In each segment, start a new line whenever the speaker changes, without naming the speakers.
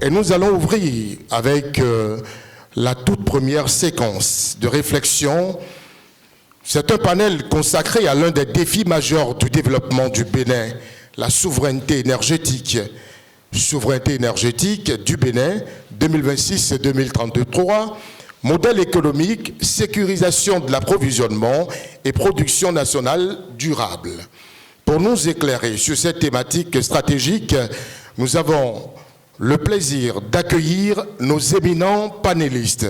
Et nous allons ouvrir avec la toute première séquence de réflexion. C'est un panel consacré à l'un des défis majeurs du développement du Bénin, la souveraineté énergétique. Souveraineté énergétique du Bénin 2026-2033, modèle économique, sécurisation de l'approvisionnement et production nationale durable. Pour nous éclairer sur cette thématique stratégique, nous avons le plaisir d'accueillir nos éminents panélistes.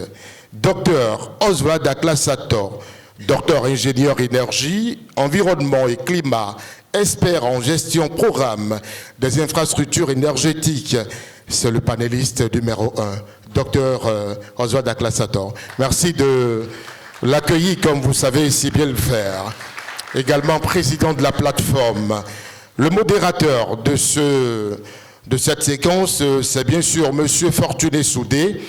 Dr Oswald Aklassator, docteur ingénieur énergie, environnement et climat, expert en gestion programme des infrastructures énergétiques. C'est le panéliste numéro 1, docteur Oswald Aklassator. Merci de l'accueillir comme vous savez si bien le faire. Également président de la plateforme. Le modérateur de cette séquence, c'est bien sûr M. Fortuné Soudé.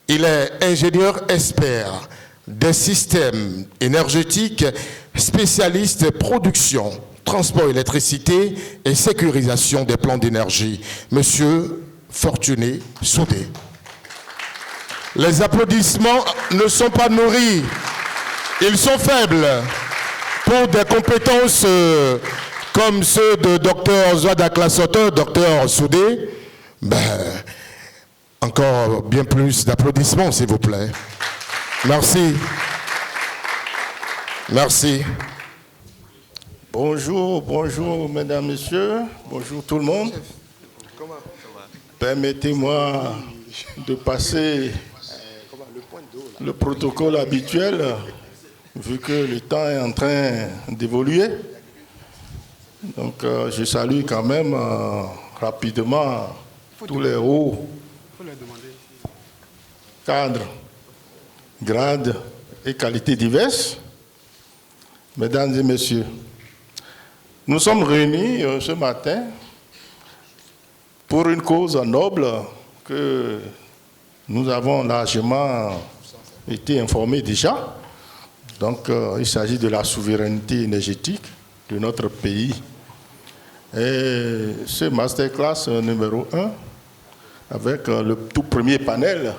Il est ingénieur expert des systèmes énergétiques, spécialiste production, transport, électricité et sécurisation des plans d'énergie. Monsieur Fortuné Soudé. Les applaudissements ne sont pas nourris, ils sont faibles. Pour des compétences comme ceux de Dr Oswald Aklassator, Dr Soudé, encore bien plus d'applaudissements, s'il vous plaît. Merci. Merci.
Bonjour, bonjour, mesdames, messieurs. Bonjour tout le monde. Permettez-moi de passer le protocole habituel, vu que le temps est en train d'évoluer. Donc, je salue quand même rapidement tous les hauts cadres, grades et qualités diverses. Mesdames et messieurs, nous sommes réunis ce matin pour une cause noble que nous avons largement été informés déjà. Donc, il s'agit de la souveraineté énergétique de notre pays. Et ce masterclass numéro 1, avec le tout premier panel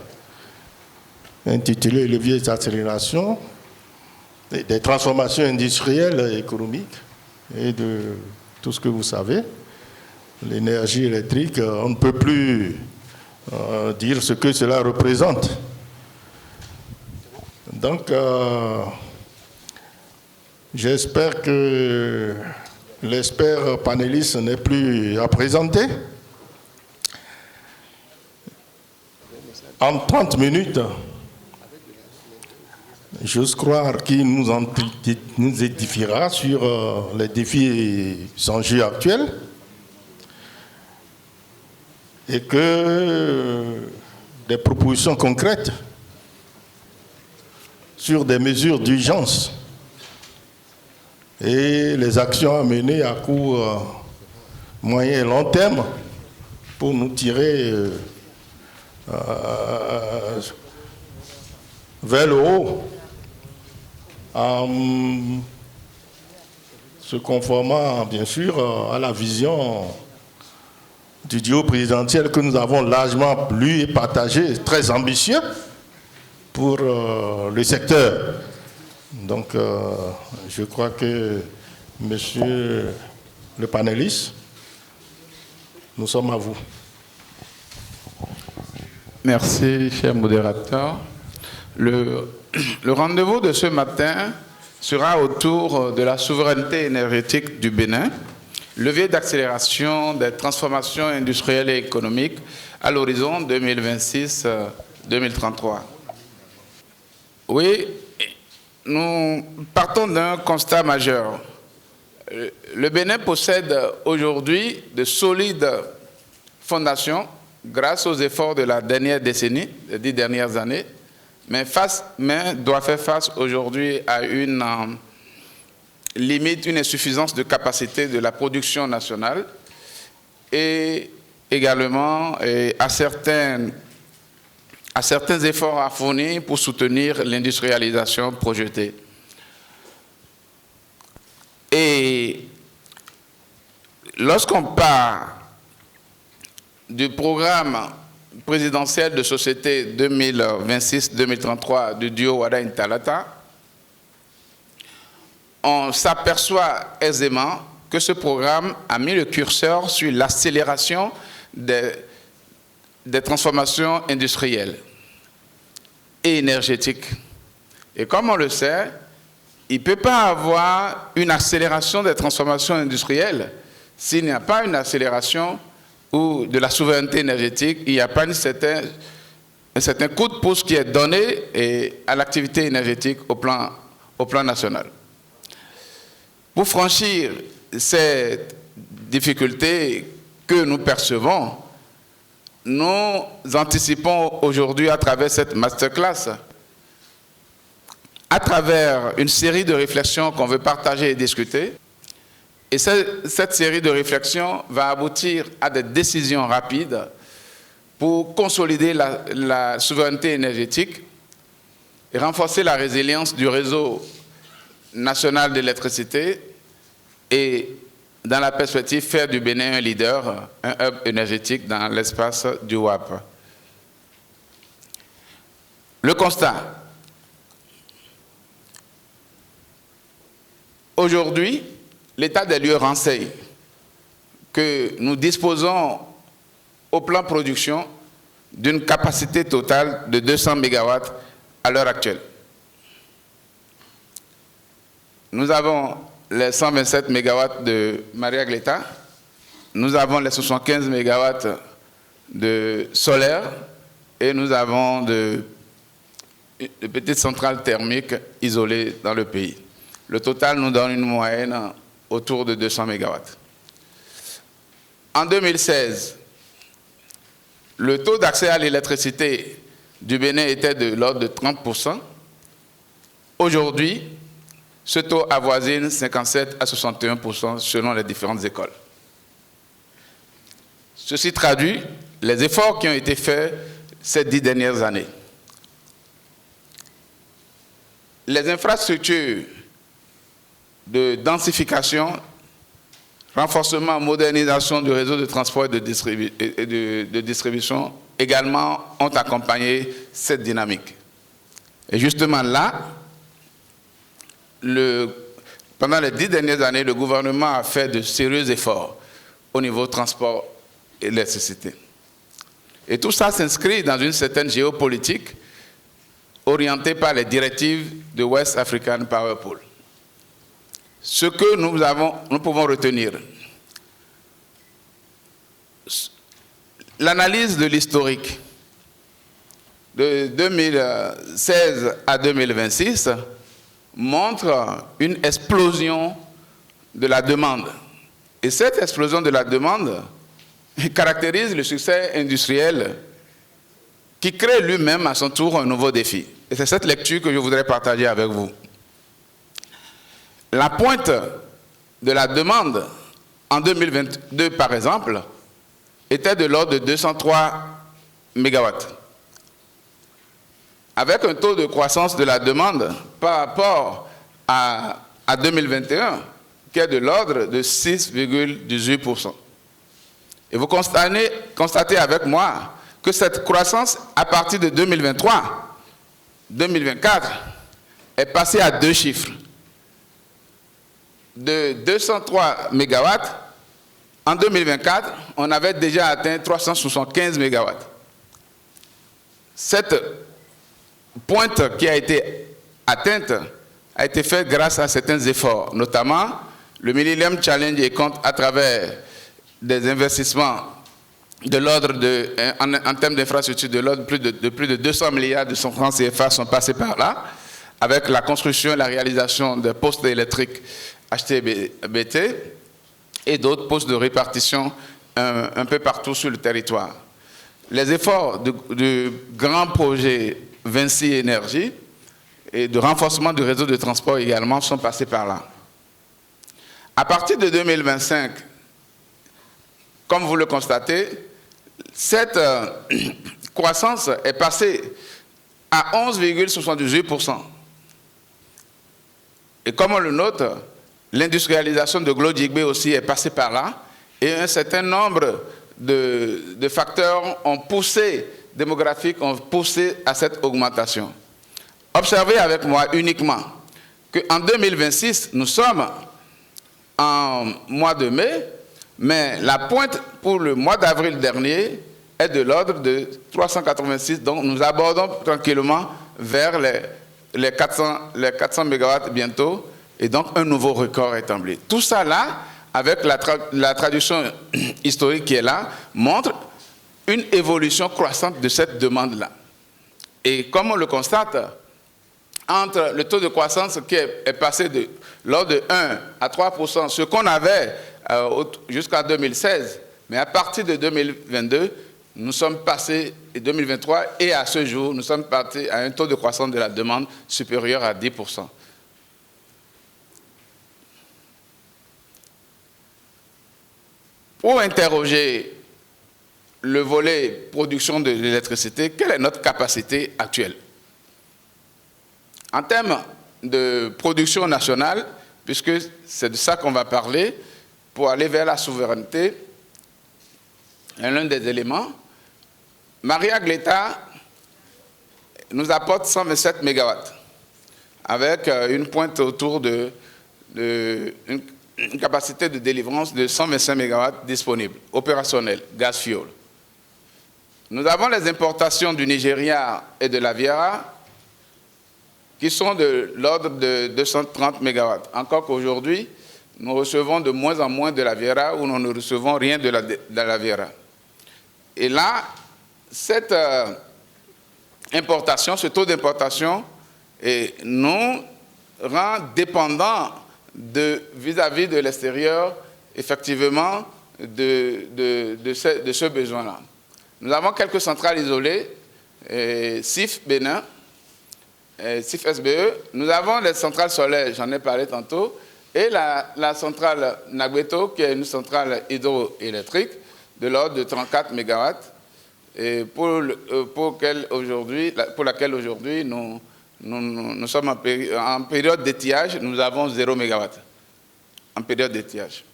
intitulé « Leviers d'accélération des transformations industrielles et économiques » et de tout ce que vous savez, l'énergie électrique, on ne peut plus dire ce que cela représente. Donc, j'espère que l'expert panéliste n'est plus à présenter. En 30 minutes, j'ose croire qu'il nous édifiera sur les défis et les enjeux actuels et que des propositions concrètes sur des mesures d'urgence et les actions à mener à court, moyen et long terme pour nous tirer vers le haut en se conformant bien sûr à la vision du duo présidentiel que nous avons largement lu et partagé, très ambitieux pour le secteur. Donc, je crois que, monsieur le panéliste, nous sommes à vous.
Merci, cher modérateur. Le rendez-vous de ce matin sera autour de la souveraineté énergétique du Bénin, levier d'accélération des transformations industrielles et économiques à l'horizon 2026-2033. Oui, nous partons d'un constat majeur. Le Bénin possède aujourd'hui de solides fondations grâce aux efforts de la dernière décennie, les 10 dernières années, mais doit faire face aujourd'hui à une limite, une insuffisance de capacité de la production nationale et également à certains efforts à fournir pour soutenir l'industrialisation projetée. Et lorsqu'on part du programme présidentielle de société 2026-2033 du duo Wada-Intalata, on s'aperçoit aisément que ce programme a mis le curseur sur l'accélération des transformations industrielles et énergétiques. Et comme on le sait, il ne peut pas avoir une accélération des transformations industrielles s'il n'y a pas une accélération ou de la souveraineté énergétique, il n'y a pas un certain coup de pouce qui est donné à l'activité énergétique au plan national. Pour franchir ces difficultés que nous percevons, nous anticipons aujourd'hui à travers cette masterclass, à travers une série de réflexions qu'on veut partager et discuter. Et cette série de réflexions va aboutir à des décisions rapides pour consolider la souveraineté énergétique et renforcer la résilience du réseau national d'électricité et, dans la perspective, faire du Bénin un leader, un hub énergétique dans l'espace du WAP. Le constat. Aujourd'hui, l'état des lieux renseigne que nous disposons au plan production d'une capacité totale de 200 MW à l'heure actuelle. Nous avons les 127 MW de Maria Gleta, nous avons les 75 MW de solaire et nous avons de petites centrales thermiques isolées dans le pays. Le total nous donne une moyenne autour de 200 MW. En 2016, le taux d'accès à l'électricité du Bénin était de l'ordre de 30%. Aujourd'hui, ce taux avoisine 57 à 61% selon les différentes écoles. Ceci traduit les efforts qui ont été faits ces 10 dernières années. Les infrastructures de densification, renforcement, modernisation du réseau de transport et de distribution également ont accompagné cette dynamique. Et justement là, pendant les 10 dernières années, le gouvernement a fait de sérieux efforts au niveau transport et électricité. Et tout ça s'inscrit dans une certaine géopolitique orientée par les directives de West African Power Pool. Ce que nous pouvons retenir, l'analyse de l'historique de 2016 à 2026 montre une explosion de la demande. Et cette explosion de la demande caractérise le succès industriel qui crée lui-même à son tour un nouveau défi. Et c'est cette lecture que je voudrais partager avec vous. La pointe de la demande en 2022, par exemple, était de l'ordre de 203 MW. Avec un taux de croissance de la demande par rapport à 2021, qui est de l'ordre de 6,18%. Et vous constatez avec moi que cette croissance, à partir de 2023-2024, est passée à 2 chiffres. De 203 MW, en 2024, on avait déjà atteint 375 MW. Cette pointe qui a été atteinte a été faite grâce à certains efforts, notamment le Millennium Challenge et compte à travers des investissements de l'ordre en termes d'infrastructures de l'ordre de plus de 200 milliards de francs CFA sont passés par là, avec la construction et la réalisation de postes électriques HTBT et d'autres postes de répartition un peu partout sur le territoire. Les efforts du grand projet Vinci Énergie et de renforcement du réseau de transport également sont passés par là. À partir de 2025, comme vous le constatez, cette croissance est passée à 11,78%. Et comme on le note, l'industrialisation de Glodjigbe aussi est passée par là, et un certain nombre de facteurs démographiques ont poussé à cette augmentation. Observez avec moi uniquement qu'en 2026, nous sommes en mois de mai, mais la pointe pour le mois d'avril dernier est de l'ordre de 386, donc nous abordons tranquillement vers les 400 MW bientôt, et donc un nouveau record établi. Tout ça là, avec la traduction historique qui est là, montre une évolution croissante de cette demande-là. Et comme on le constate, entre le taux de croissance qui est passé de l'ordre de 1 à 3%, ce qu'on avait jusqu'en 2016, mais à partir de 2022, nous sommes passés, en 2023, et à ce jour, nous sommes partis à un taux de croissance de la demande supérieur à 10%. Pour interroger le volet production de l'électricité, quelle est notre capacité actuelle? En termes de production nationale, puisque c'est de ça qu'on va parler, pour aller vers la souveraineté, l'un des éléments, Maria-Gleta nous apporte 127 MW, avec une pointe autour de une capacité de délivrance de 125 MW disponibles, opérationnels, gaz fuel. Nous avons les importations du Nigeria et de la Viera, qui sont de l'ordre de 230 MW. Encore qu'aujourd'hui, nous recevons de moins en moins de la Viera ou nous ne recevons rien de la Viera. Et là, cette importation, ce taux d'importation nous rend dépendants vis-à-vis de l'extérieur, effectivement, de ce besoin-là. Nous avons quelques centrales isolées, CIF Bénin, CIF SBE. Nous avons les centrales solaires, j'en ai parlé tantôt, et la centrale Nagbeto, qui est une centrale hydroélectrique de l'ordre de 34 MW, et pour laquelle aujourd'hui nous sommes en période d'étiage, nous avons 0 MW en période d'étiage.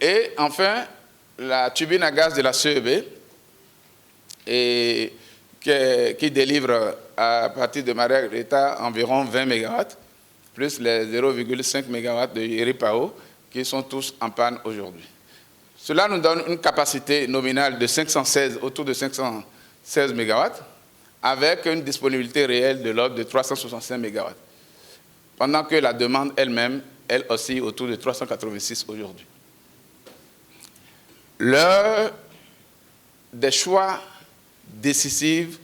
Et enfin, la turbine à gaz de la CEB, qui délivre à partir de Maria-Gleta environ 20 MW, plus les 0,5 MW de Iripao, qui sont tous en panne aujourd'hui. Cela nous donne une capacité nominale de autour de 516 MW, avec une disponibilité réelle de l'ordre de 365 MW, pendant que la demande elle-même, elle oscille autour de 386 aujourd'hui. L'heure des choix décisifs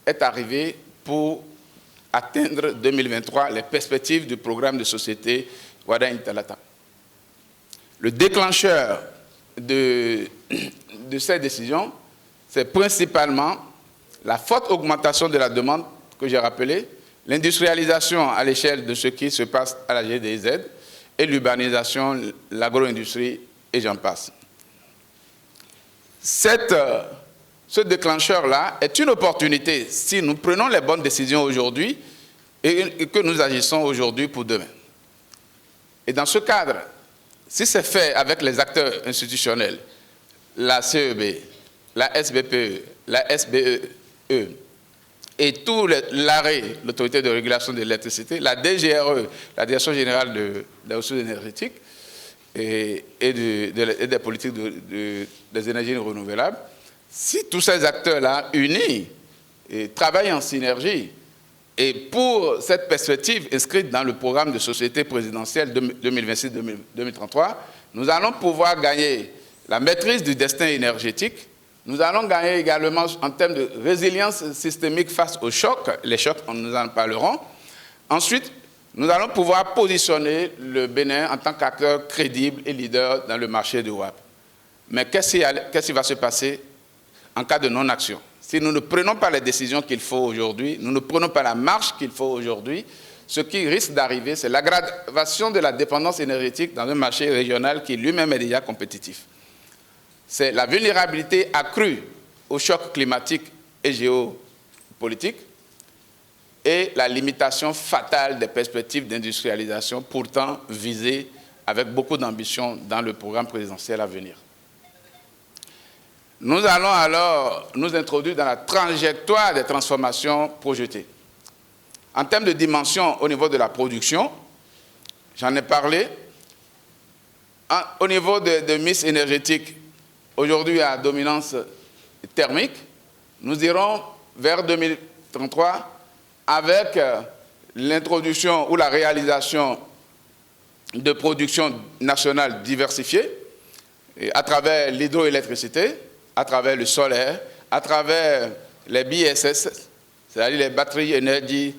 est arrivée pour atteindre 2023 les perspectives du programme de société Wada Intalata. Le déclencheur de ces décisions, c'est principalement la forte augmentation de la demande que j'ai rappelée, l'industrialisation à l'échelle de ce qui se passe à la GDZ et l'urbanisation, l'agro-industrie et j'en passe. Ce déclencheur-là est une opportunité si nous prenons les bonnes décisions aujourd'hui et que nous agissons aujourd'hui pour demain. Et dans ce cadre, si c'est fait avec les acteurs institutionnels, la CEB, la SBPE, la SBE et tout l'ARE, l'autorité de régulation de l'électricité, la DGRE, la Direction générale de la ressource énergétique et des politiques des énergies renouvelables, si tous ces acteurs-là unis et travaillent en synergie, et pour cette perspective inscrite dans le programme de société présidentielle 2026-2033, nous allons pouvoir gagner la maîtrise du destin énergétique. Nous allons gagner également en termes de résilience systémique face aux chocs. Les chocs, nous en parlerons. Ensuite, nous allons pouvoir positionner le Bénin en tant qu'acteur crédible et leader dans le marché du WAP. Mais qu'est-ce qui va se passer en cas de non-action? Si nous ne prenons pas les décisions qu'il faut aujourd'hui, nous ne prenons pas la marche qu'il faut aujourd'hui, ce qui risque d'arriver, c'est l'aggravation de la dépendance énergétique dans un marché régional qui lui-même est déjà compétitif. C'est la vulnérabilité accrue aux chocs climatiques et géopolitiques et la limitation fatale des perspectives d'industrialisation pourtant visées avec beaucoup d'ambition dans le programme présidentiel à venir. Nous allons alors nous introduire dans la trajectoire des transformations projetées. En termes de dimension au niveau de la production, j'en ai parlé. Au niveau de mix énergétique, aujourd'hui à dominance thermique, nous irons vers 2033 avec l'introduction ou la réalisation de production nationale diversifiée à travers l'hydroélectricité, à travers le solaire, à travers les BESS, c'est-à-dire les batteries Energy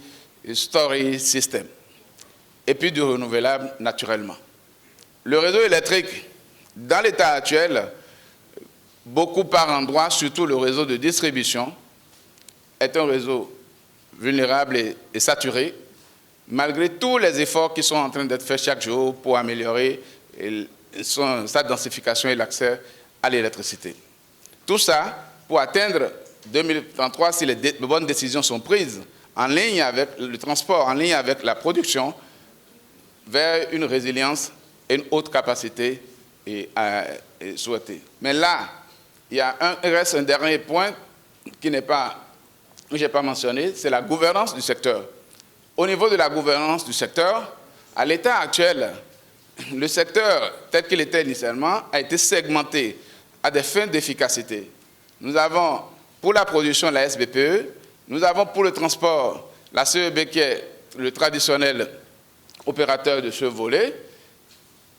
Storage System, et puis du renouvelable naturellement. Le réseau électrique, dans l'état actuel, beaucoup par endroits, surtout le réseau de distribution, est un réseau vulnérable et saturé, malgré tous les efforts qui sont en train d'être faits chaque jour pour améliorer sa densification et l'accès à l'électricité. Tout ça pour atteindre 2033, si les bonnes décisions sont prises, en ligne avec le transport, en ligne avec la production, vers une résilience et une haute capacité souhaitée. Mais là, il reste un dernier point que je n'ai pas mentionné, c'est la gouvernance du secteur. Au niveau de la gouvernance du secteur, à l'état actuel, le secteur, tel qu'il était initialement, a été segmenté à des fins d'efficacité. Nous avons pour la production la SBPE, nous avons pour le transport la CEB qui est le traditionnel opérateur de ce volet,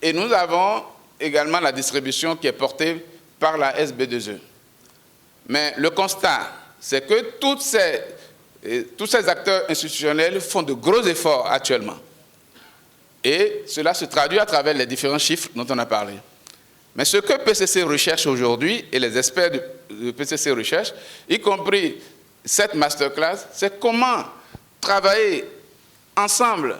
et nous avons également la distribution qui est portée par la SB2E. Mais le constat, c'est que tous ces acteurs institutionnels font de gros efforts actuellement. Et cela se traduit à travers les différents chiffres dont on a parlé. Mais ce que PCC recherche aujourd'hui, et les experts de PCC recherchent, y compris cette masterclass, c'est comment travailler ensemble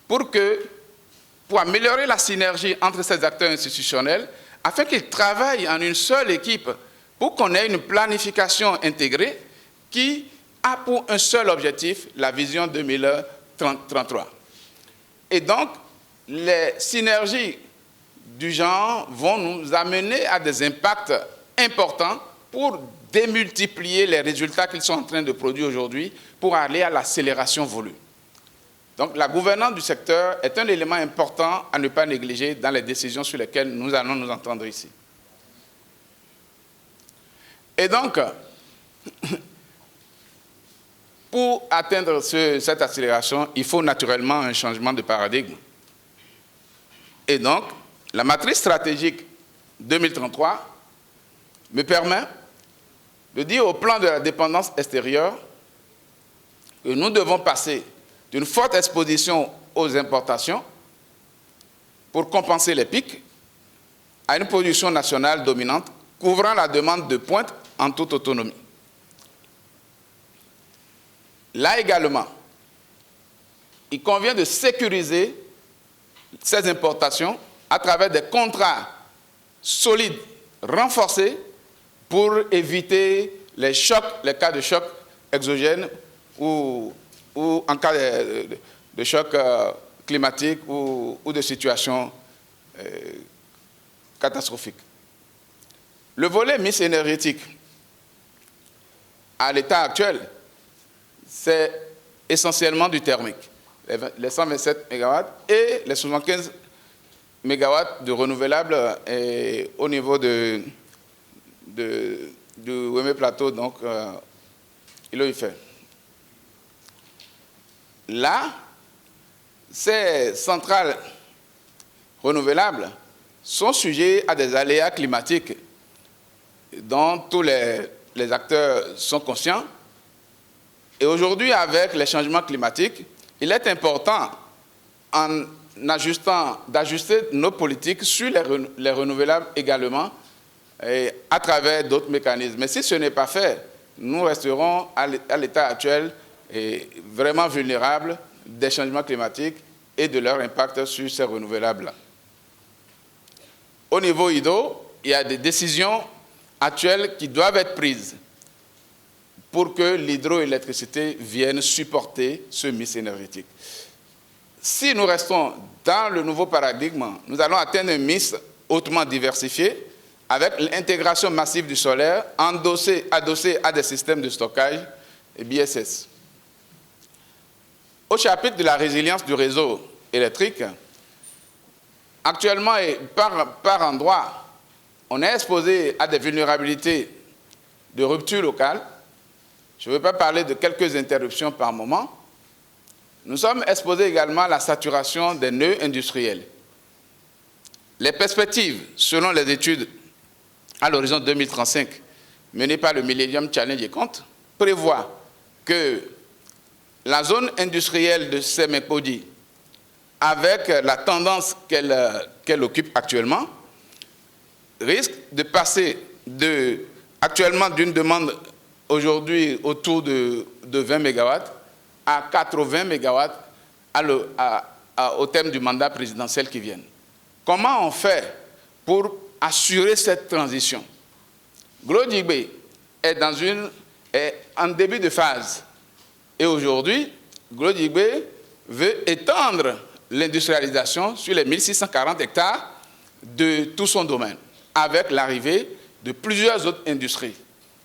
pour améliorer la synergie entre ces acteurs institutionnels, afin qu'ils travaillent en une seule équipe, pour qu'on ait une planification intégrée qui a pour un seul objectif la vision 2033. Et donc, les synergies du genre vont nous amener à des impacts importants pour démultiplier les résultats qu'ils sont en train de produire aujourd'hui pour aller à l'accélération voulue. Donc, la gouvernance du secteur est un élément important à ne pas négliger dans les décisions sur lesquelles nous allons nous entendre ici. Et donc, pour atteindre cette accélération, il faut naturellement un changement de paradigme. Et donc, la matrice stratégique 2033 me permet de dire au plan de la dépendance extérieure que nous devons passer d'une forte exposition aux importations pour compenser les pics à une production nationale dominante couvrant la demande de pointe en toute autonomie. Là également, il convient de sécuriser ces importations à travers des contrats solides, renforcés, pour éviter les chocs, les cas de choc exogènes ou en cas de choc climatique ou de situation catastrophique. Le volet mix énergétique, à l'état actuel, c'est essentiellement du thermique, les 127 MW et les 75 MW de renouvelables au niveau du Wemé Plateau, donc Îlot-Ifè. Là, ces centrales renouvelables sont sujets à des aléas climatiques dont tous les acteurs sont conscients. Et aujourd'hui, avec les changements climatiques, il est important d'ajuster nos politiques sur les renouvelables également, et à travers d'autres mécanismes. Mais si ce n'est pas fait, nous resterons à l'état actuel et vraiment vulnérables des changements climatiques et de leur impact sur ces renouvelables-là. Au niveau hydro, il y a des décisions actuelles qui doivent être prises pour que l'hydroélectricité vienne supporter ce mix énergétique. Si nous restons dans le nouveau paradigme, nous allons atteindre un mix hautement diversifié avec l'intégration massive du solaire, adossé à des systèmes de stockage et BSS. Au chapitre de la résilience du réseau électrique, actuellement et par endroits, on est exposé à des vulnérabilités de rupture locale. Je ne veux pas parler de quelques interruptions par moment. Nous sommes exposés également à la saturation des nœuds industriels. Les perspectives, selon les études à l'horizon 2035 menées par le Millennium Challenge et Compte, prévoient que la zone industrielle de Sémékodi, avec la tendance qu'elle occupe actuellement, risque de passer actuellement d'une demande aujourd'hui autour de 20 MW à 80 MW au terme du mandat présidentiel qui vient. Comment on fait pour assurer cette transition? Glodjigbe est en début de phase. Et aujourd'hui, Glodjigbe veut étendre l'industrialisation sur les 1640 hectares de tout son domaine, avec l'arrivée de plusieurs autres industries.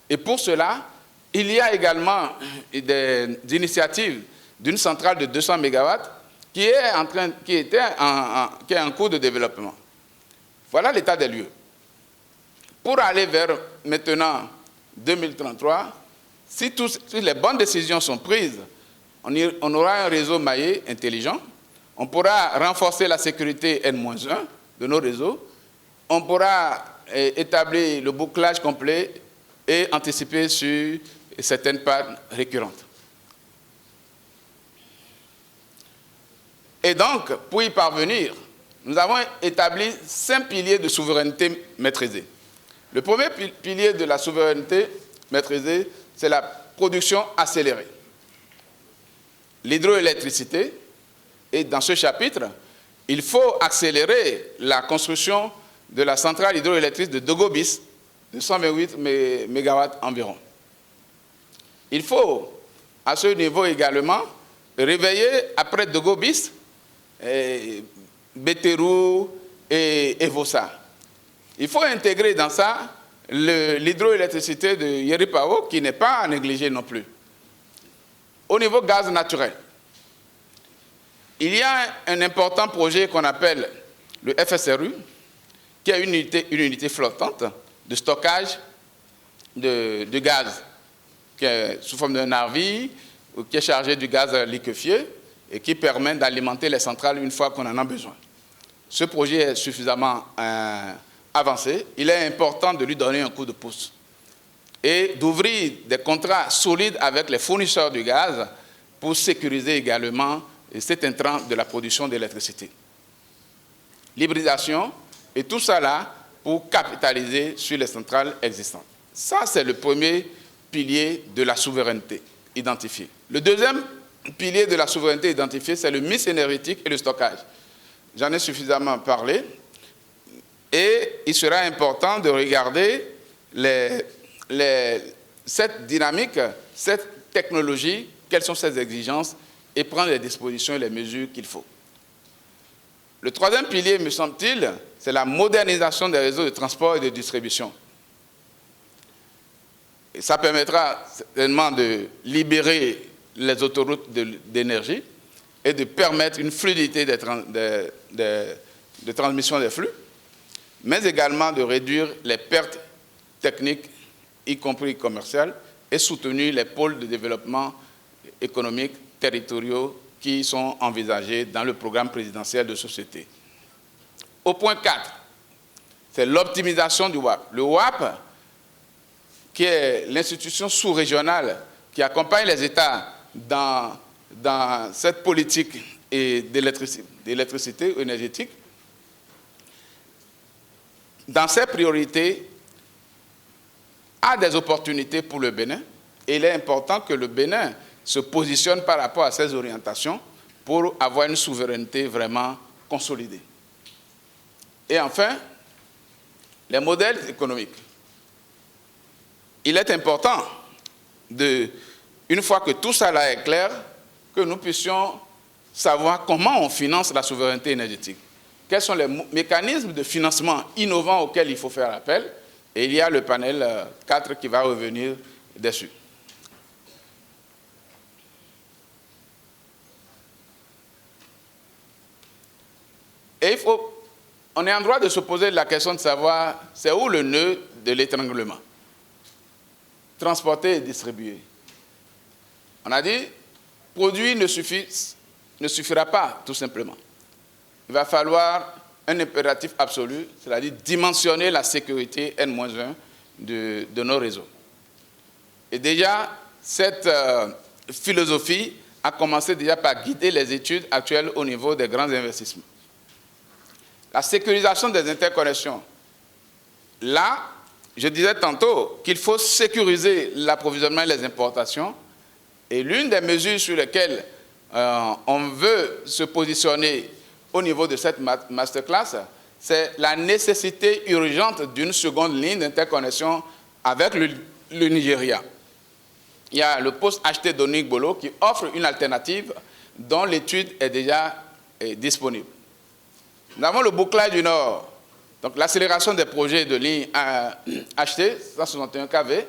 Et pour cela, il y a également des initiatives d'une centrale de 200 MW qui est en cours de développement. Voilà l'état des lieux. Pour aller vers maintenant 2033, si les bonnes décisions sont prises, on aura un réseau maillé intelligent, on pourra renforcer la sécurité N-1 de nos réseaux, on pourra établir le bouclage complet et anticiper sur certaines pannes récurrentes. Et donc, pour y parvenir, nous avons établi 5 piliers de souveraineté maîtrisée. Le premier pilier de la souveraineté maîtrisée, c'est la production accélérée. L'hydroélectricité, et dans ce chapitre, il faut accélérer la construction de la centrale hydroélectrique de Dogobis, de 128 MW environ. Il faut, à ce niveau également, réveiller après Dogobis, Béterou et Vossa. Il faut intégrer dans ça l'hydroélectricité de Yeripao, qui n'est pas à négliger non plus. Au niveau gaz naturel, il y a un important projet qu'on appelle le FSRU, qui est une unité flottante de stockage de gaz, qui est sous forme d'un navire, qui est chargé du gaz liquéfié et qui permet d'alimenter les centrales une fois qu'on en a besoin. Ce projet est suffisamment avancé. Il est important de lui donner un coup de pouce et d'ouvrir des contrats solides avec les fournisseurs du gaz pour sécuriser également cet intrant de la production d'électricité. L'hybridation et tout ça là pour capitaliser sur les centrales existantes. Ça, c'est le premier pilier de la souveraineté identifié. Le deuxième pilier de la souveraineté identifié, c'est le mix énergétique et le stockage. J'en ai suffisamment parlé. Et il sera important de regarder cette dynamique, cette technologie, quelles sont ses exigences, et prendre les dispositions et les mesures qu'il faut. Le troisième pilier, me semble-t-il, c'est la modernisation des réseaux de transport et de distribution. Et ça permettra certainement de libérer les autoroutes d'énergie et de permettre une fluidité de transmission des flux, mais également de réduire les pertes techniques, y compris commerciales, et soutenir les pôles de développement économique territoriaux qui sont envisagés dans le programme présidentiel de société. Au point 4, c'est l'optimisation du WAP. Le WAP, qui est l'institution sous-régionale qui accompagne les États dans cette politique d'électricité énergétique, dans ses priorités, a des opportunités pour le Bénin. Et il est important que le Bénin se positionne par rapport à ces orientations pour avoir une souveraineté vraiment consolidée. Et enfin, les modèles économiques. Il est important, une fois que tout ça là est clair, que nous puissions savoir comment on finance la souveraineté énergétique. quels sont les mécanismes de financement innovants auxquels il faut faire appel. Et il y a le panel 4 qui va revenir dessus. Et on est en droit de se poser la question de savoir c'est où le nœud de l'étranglement. Transporter et distribuer. On a dit, produire ne suffira pas, tout simplement. Il va falloir un impératif absolu, c'est-à-dire dimensionner la sécurité N-1 de nos réseaux. Et déjà, cette philosophie a commencé déjà par guider les études actuelles au niveau des grands investissements. La sécurisation des interconnexions. Là, je disais tantôt qu'il faut sécuriser l'approvisionnement et les importations. Et l'une des mesures sur lesquelles on veut se positionner au niveau de cette masterclass, c'est la nécessité urgente d'une seconde ligne d'interconnexion avec le Nigeria. Il y a le poste HT d'Onigbolo qui offre une alternative dont l'étude est déjà disponible. Nous avons le bouclage du Nord, donc l'accélération des projets de ligne HT, 161 kV,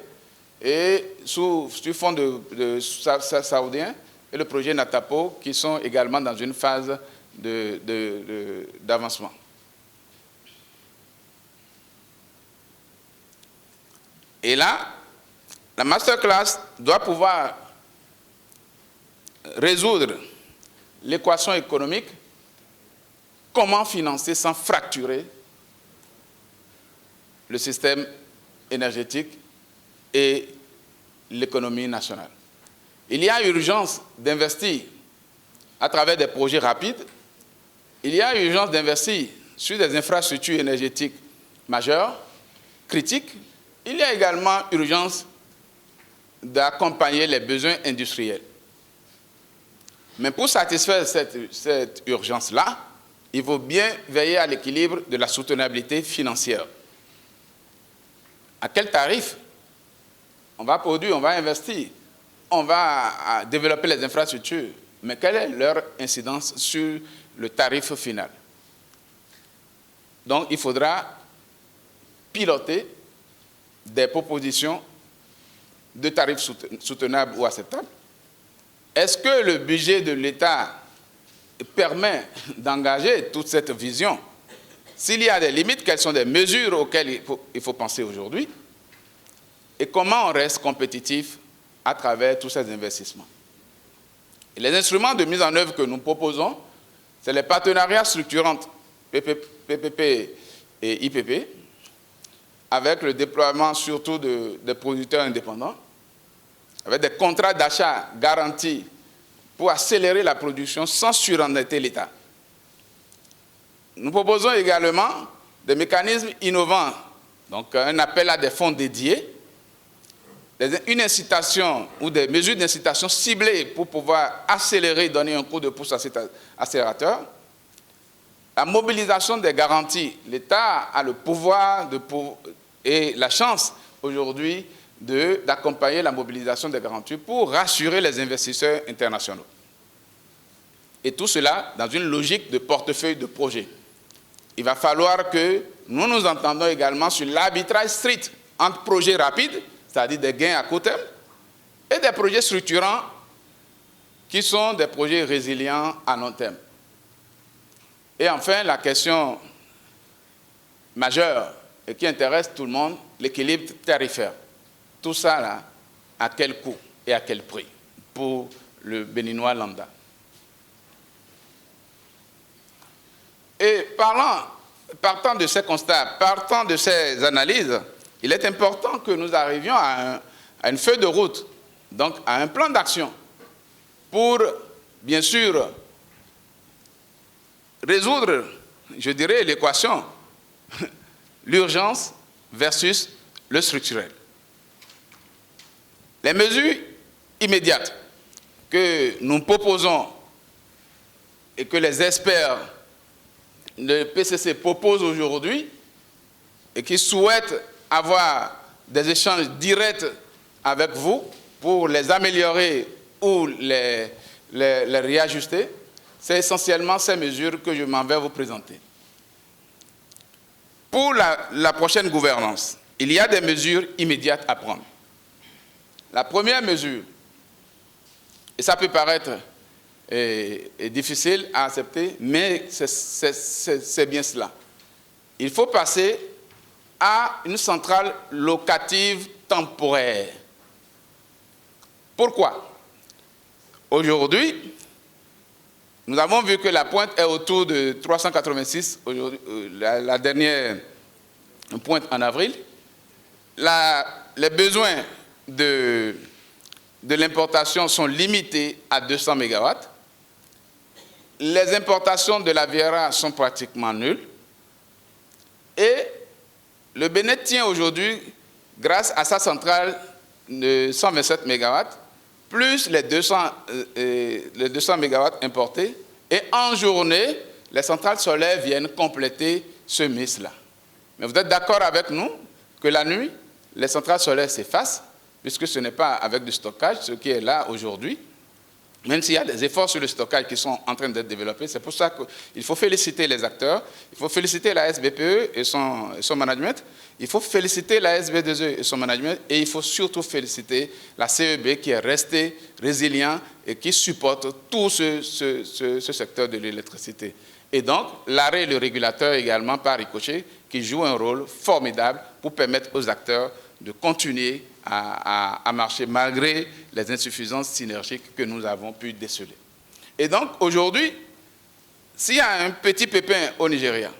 et sous fond de saoudien, et le projet Natapo, qui sont également dans une phase d'avancement. Et là, la masterclass doit pouvoir résoudre l'équation économique, comment financer sans fracturer le système énergétique et l'économie nationale. Il y a urgence d'investir à travers des projets rapides. Il y a urgence d'investir sur des infrastructures énergétiques majeures, critiques. Il y a également urgence d'accompagner les besoins industriels. Mais pour satisfaire cette urgence-là, il faut bien veiller à l'équilibre de la soutenabilité financière. À quel tarif on va produire, on va investir, on va développer les infrastructures, mais quelle est leur incidence sur le tarif final? Donc, il faudra piloter des propositions de tarifs soutenables ou acceptables. Est-ce que le budget de l'État permet d'engager toute cette vision? S'il y a des limites, quelles sont les mesures auxquelles il faut penser aujourd'hui? Et comment on reste compétitif à travers tous ces investissements? Et les instruments de mise en œuvre que nous proposons, c'est les partenariats structurants PPP et IPP, avec le déploiement surtout des producteurs indépendants, avec des contrats d'achat garantis pour accélérer la production sans surendetter l'État. Nous proposons également des mécanismes innovants, donc un appel à des fonds dédiés, une incitation ou des mesures d'incitation ciblées pour pouvoir accélérer et donner un coup de pouce à cet accélérateur. La mobilisation des garanties. L'État a le pouvoir et la chance aujourd'hui d'accompagner la mobilisation des garanties pour rassurer les investisseurs internationaux. Et tout cela dans une logique de portefeuille de projet. Il va falloir que nous nous entendons également sur l'arbitrage strict entre projets rapides, c'est-à-dire des gains à court terme, et des projets structurants qui sont des projets résilients à long terme. Et enfin, la question majeure et qui intéresse tout le monde, l'équilibre tarifaire. Tout ça, là, à quel coût et à quel prix pour le Béninois lambda? Et partant de ces constats, partant de ces analyses, il est important que nous arrivions à une feuille de route, donc à un plan d'action pour, bien sûr, résoudre, je dirais, l'équation, l'urgence versus le structurel. Les mesures immédiates que nous proposons et que les experts de PCC proposent aujourd'hui et qui souhaitent avoir des échanges directs avec vous pour les améliorer ou les réajuster, c'est essentiellement ces mesures que je m'en vais vous présenter. pour la prochaine gouvernance, il y a des mesures immédiates à prendre. La première mesure, et ça peut paraître difficile à accepter, mais c'est bien cela. Il faut passer à une centrale locative temporaire. Pourquoi? Aujourd'hui, nous avons vu que la pointe est autour de 386, la dernière pointe en avril. Les besoins de l'importation sont limités à 200 MW. Les importations de la Viera sont pratiquement nulles. Et le Bénin tient aujourd'hui, grâce à sa centrale de 127 MW, plus les 200 MW importés. Et en journée, les centrales solaires viennent compléter ce mix-là. Mais vous êtes d'accord avec nous que la nuit, les centrales solaires s'effacent, puisque ce n'est pas avec du stockage, ce qui est là aujourd'hui. Même s'il y a des efforts sur le stockage qui sont en train d'être développés, c'est pour ça qu'il faut féliciter les acteurs, il faut féliciter la SBPE et son management, il faut féliciter la SB2E et son management, et il faut surtout féliciter la CEB qui est restée résilient et qui supporte tout ce secteur de l'électricité. Et donc, l'arrêt et le régulateur également par ricochet qui joue un rôle formidable pour permettre aux acteurs de continuer à marcher malgré les insuffisances synergiques que nous avons pu déceler. Et donc, aujourd'hui, s'il y a un petit pépin au Nigeria,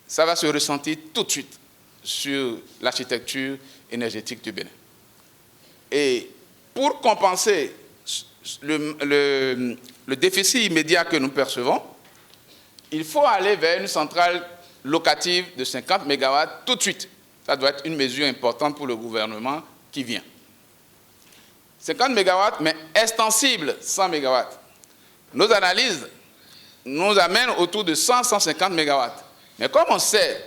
ça va se ressentir tout de suite sur l'architecture énergétique du Bénin. Et pour compenser le déficit immédiat que nous percevons, il faut aller vers une centrale locative de 50 MW tout de suite. Ça doit être une mesure importante pour le gouvernement qui vient. 50 MW, mais extensible 100 MW. Nos analyses nous amènent autour de 100-150 MW. Mais comme on sait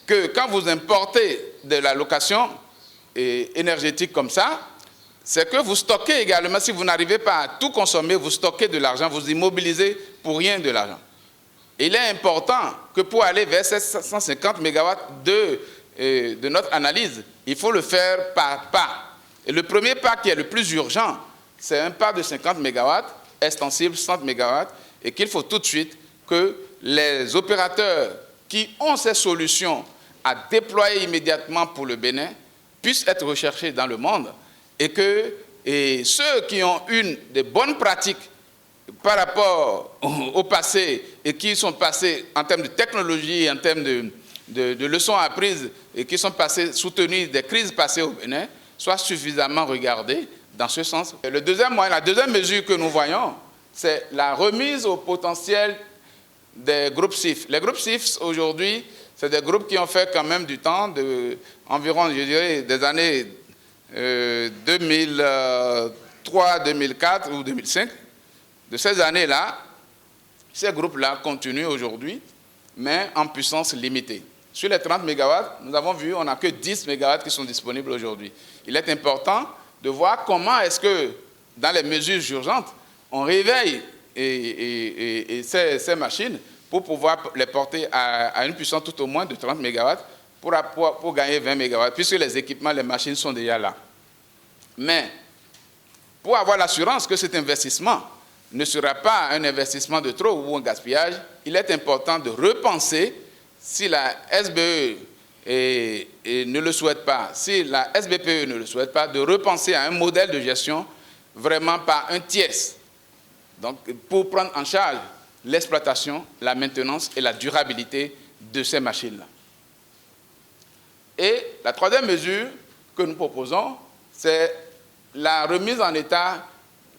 que quand vous importez de la location énergétique comme ça, c'est que vous stockez également, si vous n'arrivez pas à tout consommer, vous stockez de l'argent, vous immobilisez pour rien de l'argent. Il est important que pour aller vers ces 150 MW de notre analyse, il faut le faire par pas. Et le premier pas qui est le plus urgent, c'est un pas de 50 MW, extensible 100 MW, et qu'il faut tout de suite que les opérateurs qui ont ces solutions à déployer immédiatement pour le Bénin puissent être recherchés dans le monde, et que ceux qui ont des bonnes pratiques par rapport au passé et qui sont passés en termes de technologie, en termes de leçons apprises et qui sont passés, soutenus des crises passées au Bénin, soient suffisamment regardés dans ce sens. La deuxième mesure que nous voyons, c'est la remise au potentiel des groupes CIF. Les groupes CIF, aujourd'hui, c'est des groupes qui ont fait quand même du temps, environ, je dirais, des années 2003, 2004 ou 2005. De ces années-là, ces groupes-là continuent aujourd'hui, mais en puissance limitée. Sur les 30 MW, nous avons vu, on n'a que 10 MW qui sont disponibles aujourd'hui. Il est important de voir comment est-ce que, dans les mesures urgentes, on réveille ces machines pour pouvoir les porter à une puissance tout au moins de 30 MW pour gagner 20 MW, puisque les équipements, les machines sont déjà là. Mais pour avoir l'assurance que cet investissement ne sera pas un investissement de trop ou un gaspillage, il est important de repenser, si la SBE ne le souhaite pas, si la SBPE ne le souhaite pas, de repenser à un modèle de gestion vraiment par un tiers. Donc, pour prendre en charge l'exploitation, la maintenance et la durabilité de ces machines-là. Et la troisième mesure que nous proposons, c'est la remise en état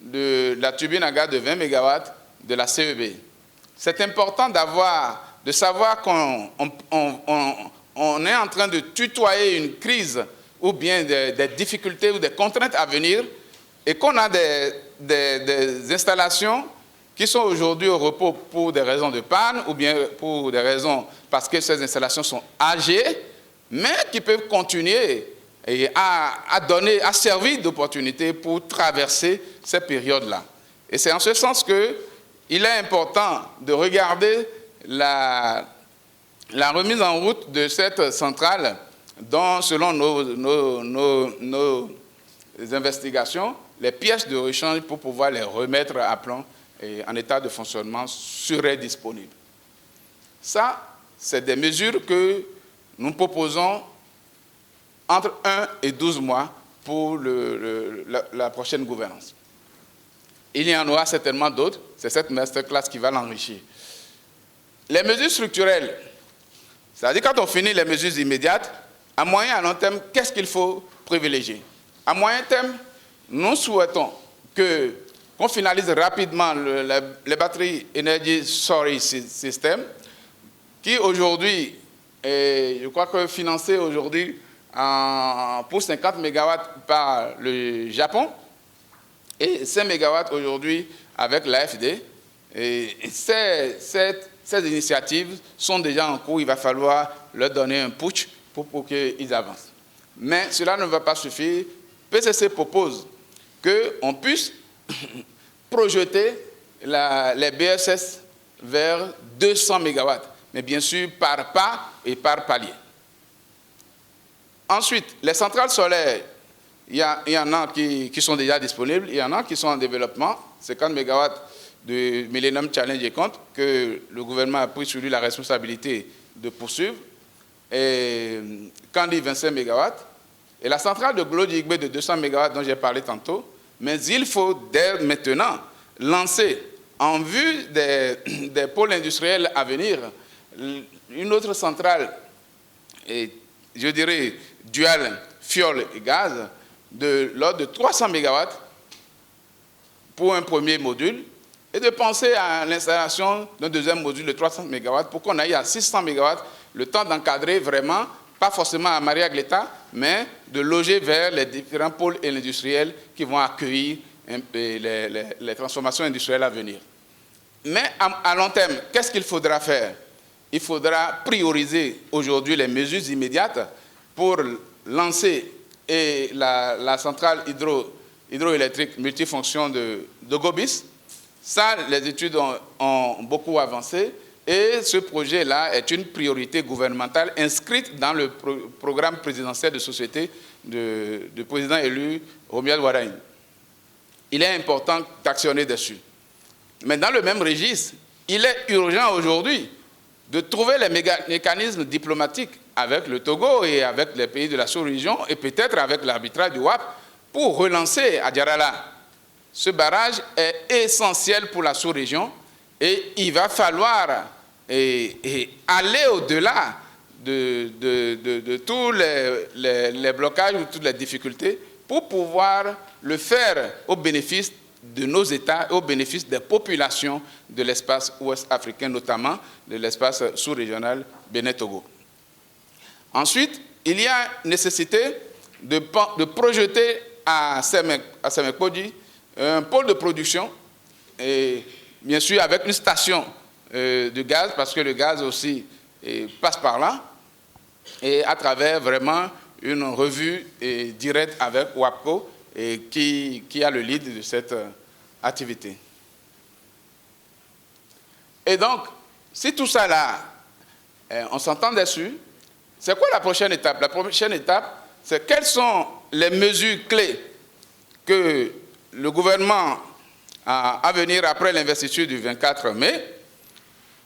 de la turbine à gaz de 20 MW de la CEB. C'est important de savoir qu'on est en train de tutoyer une crise ou bien des difficultés ou des contraintes à venir et qu'on a des installations qui sont aujourd'hui au repos pour des raisons de panne ou bien pour des raisons parce que ces installations sont âgées, mais qui peuvent continuer à servir d'opportunité pour traverser ces périodes-là. Et c'est en ce sens qu'il est important de regarder la la remise en route de cette centrale dont, selon nos investigations, les pièces de rechange pour pouvoir les remettre à plan et en état de fonctionnement seraient disponibles. Ça, c'est des mesures que nous proposons entre 1 et 12 mois pour la prochaine gouvernance. Il y en aura certainement d'autres, c'est cette masterclass qui va l'enrichir. Les mesures structurelles, c'est-à-dire quand on finit les mesures immédiates, à moyen et à long terme, qu'est-ce qu'il faut privilégier? À moyen terme, nous souhaitons qu'on finalise rapidement les batteries Energy Storage System, qui aujourd'hui, je crois que financé aujourd'hui pour 50 MW par le Japon et 5 MW aujourd'hui avec l'AFD. Et ces initiatives sont déjà en cours, il va falloir leur donner un push pour qu'ils avancent. Mais cela ne va pas suffire. PCC propose qu'on puisse projeter les BSS vers 200 MW, mais bien sûr par pas et par palier. Ensuite, les centrales solaires, il y en a qui sont déjà disponibles, il y en a qui sont en développement, 50 MW de Millennium Challenge et compte, que le gouvernement a pris sur lui la responsabilité de poursuivre, et Kandi 25 MW, et la centrale de Glodjigbe de 200 MW dont j'ai parlé tantôt, mais il faut dès maintenant lancer, en vue des pôles industriels à venir, une autre centrale, et je dirais dual fioul et gaz, de l'ordre de 300 MW pour un premier module, et de penser à l'installation d'un deuxième module de 300 MW pour qu'on aille à 600 MW, le temps d'encadrer vraiment, pas forcément à Maria Gleta, mais de loger vers les différents pôles industriels qui vont accueillir les transformations industrielles à venir. Mais à long terme, qu'est-ce qu'il faudra faire? Il faudra prioriser aujourd'hui les mesures immédiates pour lancer la centrale hydroélectrique multifonction de Gobis. Ça, les études ont beaucoup avancé et ce projet-là est une priorité gouvernementale inscrite dans le programme présidentiel de société du président élu Romuald Wardini. Il est important d'actionner dessus. Mais dans le même registre, il est urgent aujourd'hui de trouver les mécanismes diplomatiques avec le Togo et avec les pays de la sous-région et peut-être avec l'arbitrage du WAP pour relancer Adjarala. Ce barrage est essentiel pour la sous-région et il va falloir aller au-delà de tous les blocages ou toutes les difficultés pour pouvoir le faire au bénéfice de nos États et au bénéfice des populations de l'espace ouest africain, notamment de l'espace sous-régional Bénin-Togo. Ensuite, il y a nécessité de projeter à Semekpodi un pôle de production, et bien sûr avec une station de gaz, parce que le gaz aussi passe par là, et à travers vraiment une revue directe avec WAPCO, qui a le lead de cette activité. Et donc, si tout ça là, on s'entend dessus, c'est quoi la prochaine étape? La prochaine étape, c'est quelles sont les mesures clés que le gouvernement à venir après l'investiture du 24 mai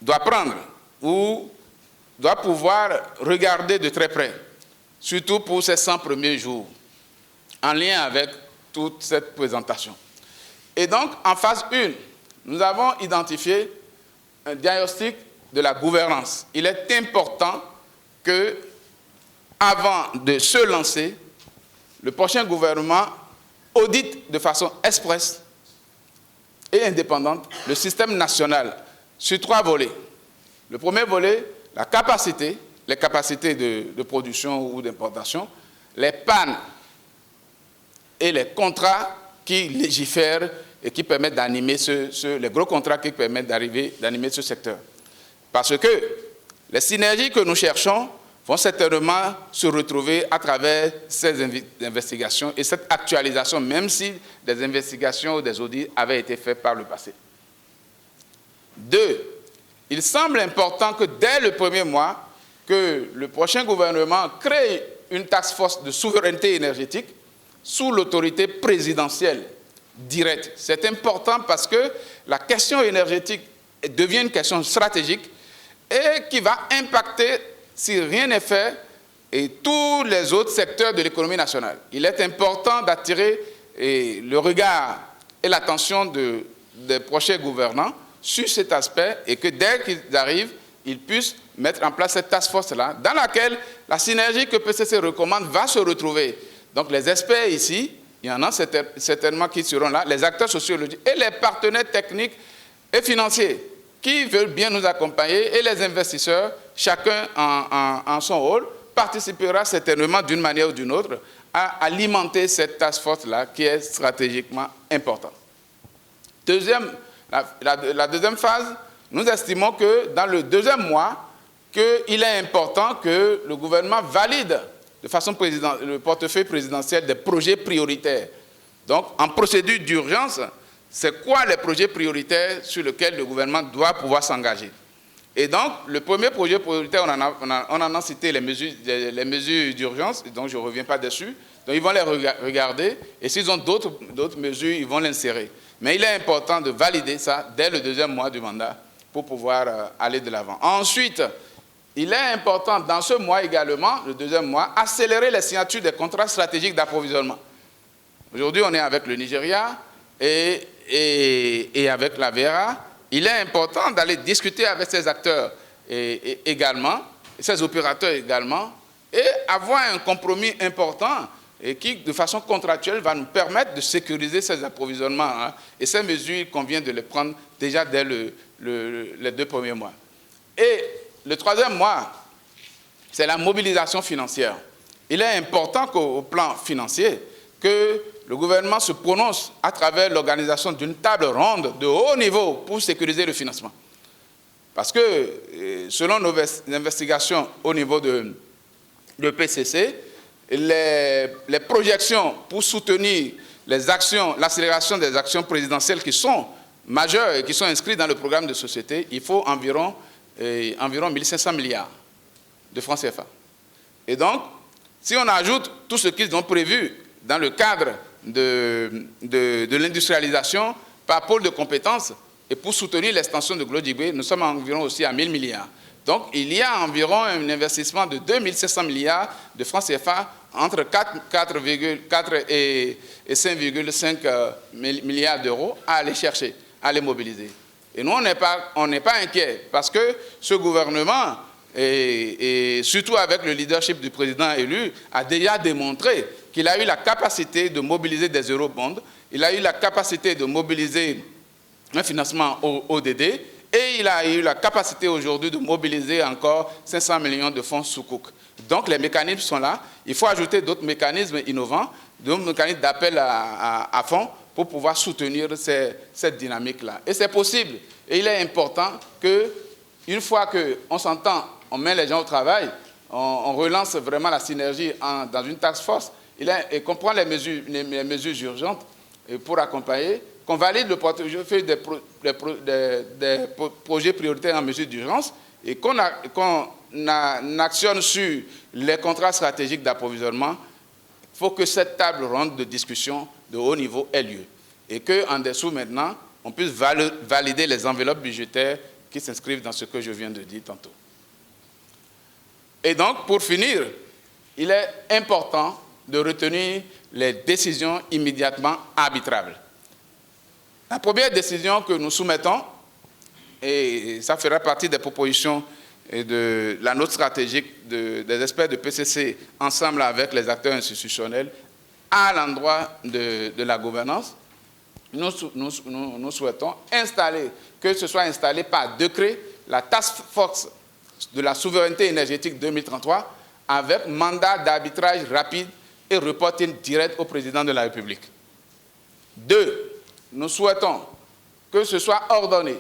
doit prendre ou doit pouvoir regarder de très près, surtout pour ces 100 premiers jours, en lien avec toute cette présentation. Et donc, en phase 1, nous avons identifié un diagnostic de la gouvernance. Il est important que, avant de se lancer, le prochain gouvernement audite de façon expresse et indépendante le système national sur 3 volets. Le premier volet, la capacité, les capacités de production ou d'importation, les pannes et les contrats qui légifèrent et qui permettent d'animer les gros contrats qui permettent d'animer ce secteur. Parce que les synergies que nous cherchons vont certainement se retrouver à travers ces investigations et cette actualisation, même si des investigations ou des audits avaient été faits par le passé. 2. Il semble important que dès le premier mois, que le prochain gouvernement crée une task force de souveraineté énergétique sous l'autorité présidentielle directe. C'est important parce que la question énergétique devient une question stratégique et qui va impacter, si rien n'est fait, et tous les autres secteurs de l'économie nationale. Il est important d'attirer le regard et l'attention des prochains gouvernants sur cet aspect et que dès qu'ils arrivent, ils puissent mettre en place cette task force-là, dans laquelle la synergie que PCC recommande va se retrouver. Donc les experts ici, il y en a certainement qui seront là, les acteurs sociologiques et les partenaires techniques et financiers qui veulent bien nous accompagner et les investisseurs, chacun en son rôle, participera certainement d'une manière ou d'une autre à alimenter cette task force-là qui est stratégiquement importante. La deuxième phase, nous estimons que dans le deuxième mois, qu'il est important que le gouvernement valide de façon le portefeuille présidentiel des projets prioritaires. Donc, en procédure d'urgence, c'est quoi les projets prioritaires sur lesquels le gouvernement doit pouvoir s'engager? Et donc, le premier projet prioritaire, on en a cité les mesures d'urgence, donc je ne reviens pas dessus. Donc, ils vont les regarder, et s'ils ont d'autres mesures, ils vont l'insérer. Mais il est important de valider ça dès le deuxième mois du mandat pour pouvoir aller de l'avant. Ensuite, il est important dans ce mois également, le deuxième mois, accélérer les signatures des contrats stratégiques d'approvisionnement. Aujourd'hui, on est avec le Nigeria et avec la VERA. Il est important d'aller discuter avec ces acteurs également, ces opérateurs également, et avoir un compromis important et qui, de façon contractuelle, va nous permettre de sécuriser ces approvisionnements. Hein, et ces mesures, il convient de les prendre déjà dès les 2 premiers mois. Et le troisième mois, c'est la mobilisation financière. Il est important qu'au plan financier, que le gouvernement se prononce à travers l'organisation d'une table ronde de haut niveau pour sécuriser le financement. Parce que, selon nos investigations au niveau de PCC, les projections pour soutenir les actions, l'accélération des actions présidentielles qui sont majeures et qui sont inscrites dans le programme de société, il faut environ 1500 milliards de francs CFA. Et donc, si on ajoute tout ce qu'ils ont prévu dans le cadre de l'industrialisation par pôle de compétences et pour soutenir l'extension de Glodibé, nous sommes environ aussi à 1000 milliards. Donc, il y a environ un investissement de 2500 milliards de francs CFA entre 4,4 et 5,5 milliards d'euros à aller chercher, à aller mobiliser. Et nous, on n'est pas inquiets parce que ce gouvernement, et surtout avec le leadership du président élu, a déjà démontré qu'il a eu la capacité de mobiliser des eurobonds, il a eu la capacité de mobiliser un financement au ODD, et il a eu la capacité aujourd'hui de mobiliser encore 500 millions de fonds Soukouk. Donc les mécanismes sont là. Il faut ajouter d'autres mécanismes innovants, d'autres mécanismes d'appel à fonds pour pouvoir soutenir cette dynamique-là. Et c'est possible. Et il est important qu'une fois qu'on s'entend, on met les gens au travail, on relance vraiment la synergie dans une task force, et qu'on prend les mesures urgentes pour accompagner, qu'on valide le portefeuille des projets prioritaires en mesure d'urgence et qu'on actionne sur les contrats stratégiques d'approvisionnement. Il faut que cette table ronde de discussion de haut niveau ait lieu et qu'en dessous maintenant, on puisse valider les enveloppes budgétaires qui s'inscrivent dans ce que je viens de dire tantôt. Et donc, pour finir, il est important de retenir les décisions immédiatement arbitrables. La première décision que nous soumettons, et ça fera partie des propositions de la note stratégique des experts de PCC ensemble avec les acteurs institutionnels, à l'endroit de la gouvernance, nous souhaitons que ce soit installé par décret la Task Force de la souveraineté énergétique 2033 avec mandat d'arbitrage rapide et reporting direct au président de la République. 2. Nous souhaitons que ce soit ordonné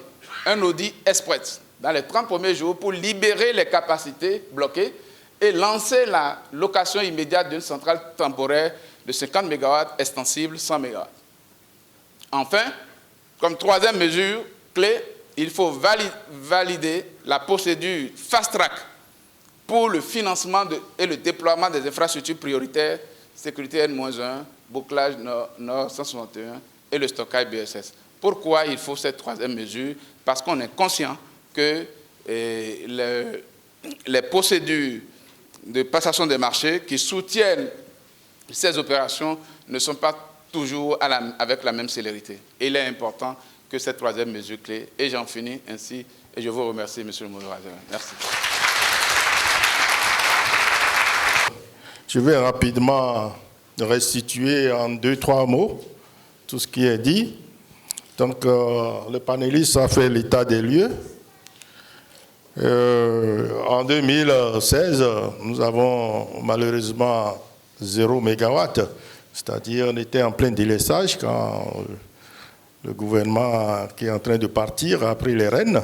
un audit express dans les 30 premiers jours pour libérer les capacités bloquées et lancer la location immédiate d'une centrale temporaire de 50 MW extensible 100 MW. Enfin, comme troisième mesure clé, il faut valider la procédure fast-track pour le financement et le déploiement des infrastructures prioritaires, sécurité N-1, bouclage Nord 161 et le stockage BSS. Pourquoi il faut cette troisième mesure? Parce qu'on est conscient que les procédures de passation des marchés qui soutiennent ces opérations ne sont pas toujours avec la même célérité. Et il est important que cette troisième mesure clé, et j'en finis ainsi, et je vous remercie, monsieur le modérateur. Merci.
Je vais rapidement restituer en 2-3 mots tout ce qui est dit. Donc, le panéliste a fait l'état des lieux. En 2016, nous avons malheureusement 0 mégawatt, c'est-à-dire on était en plein délaissage quand le gouvernement qui est en train de partir a pris les rênes.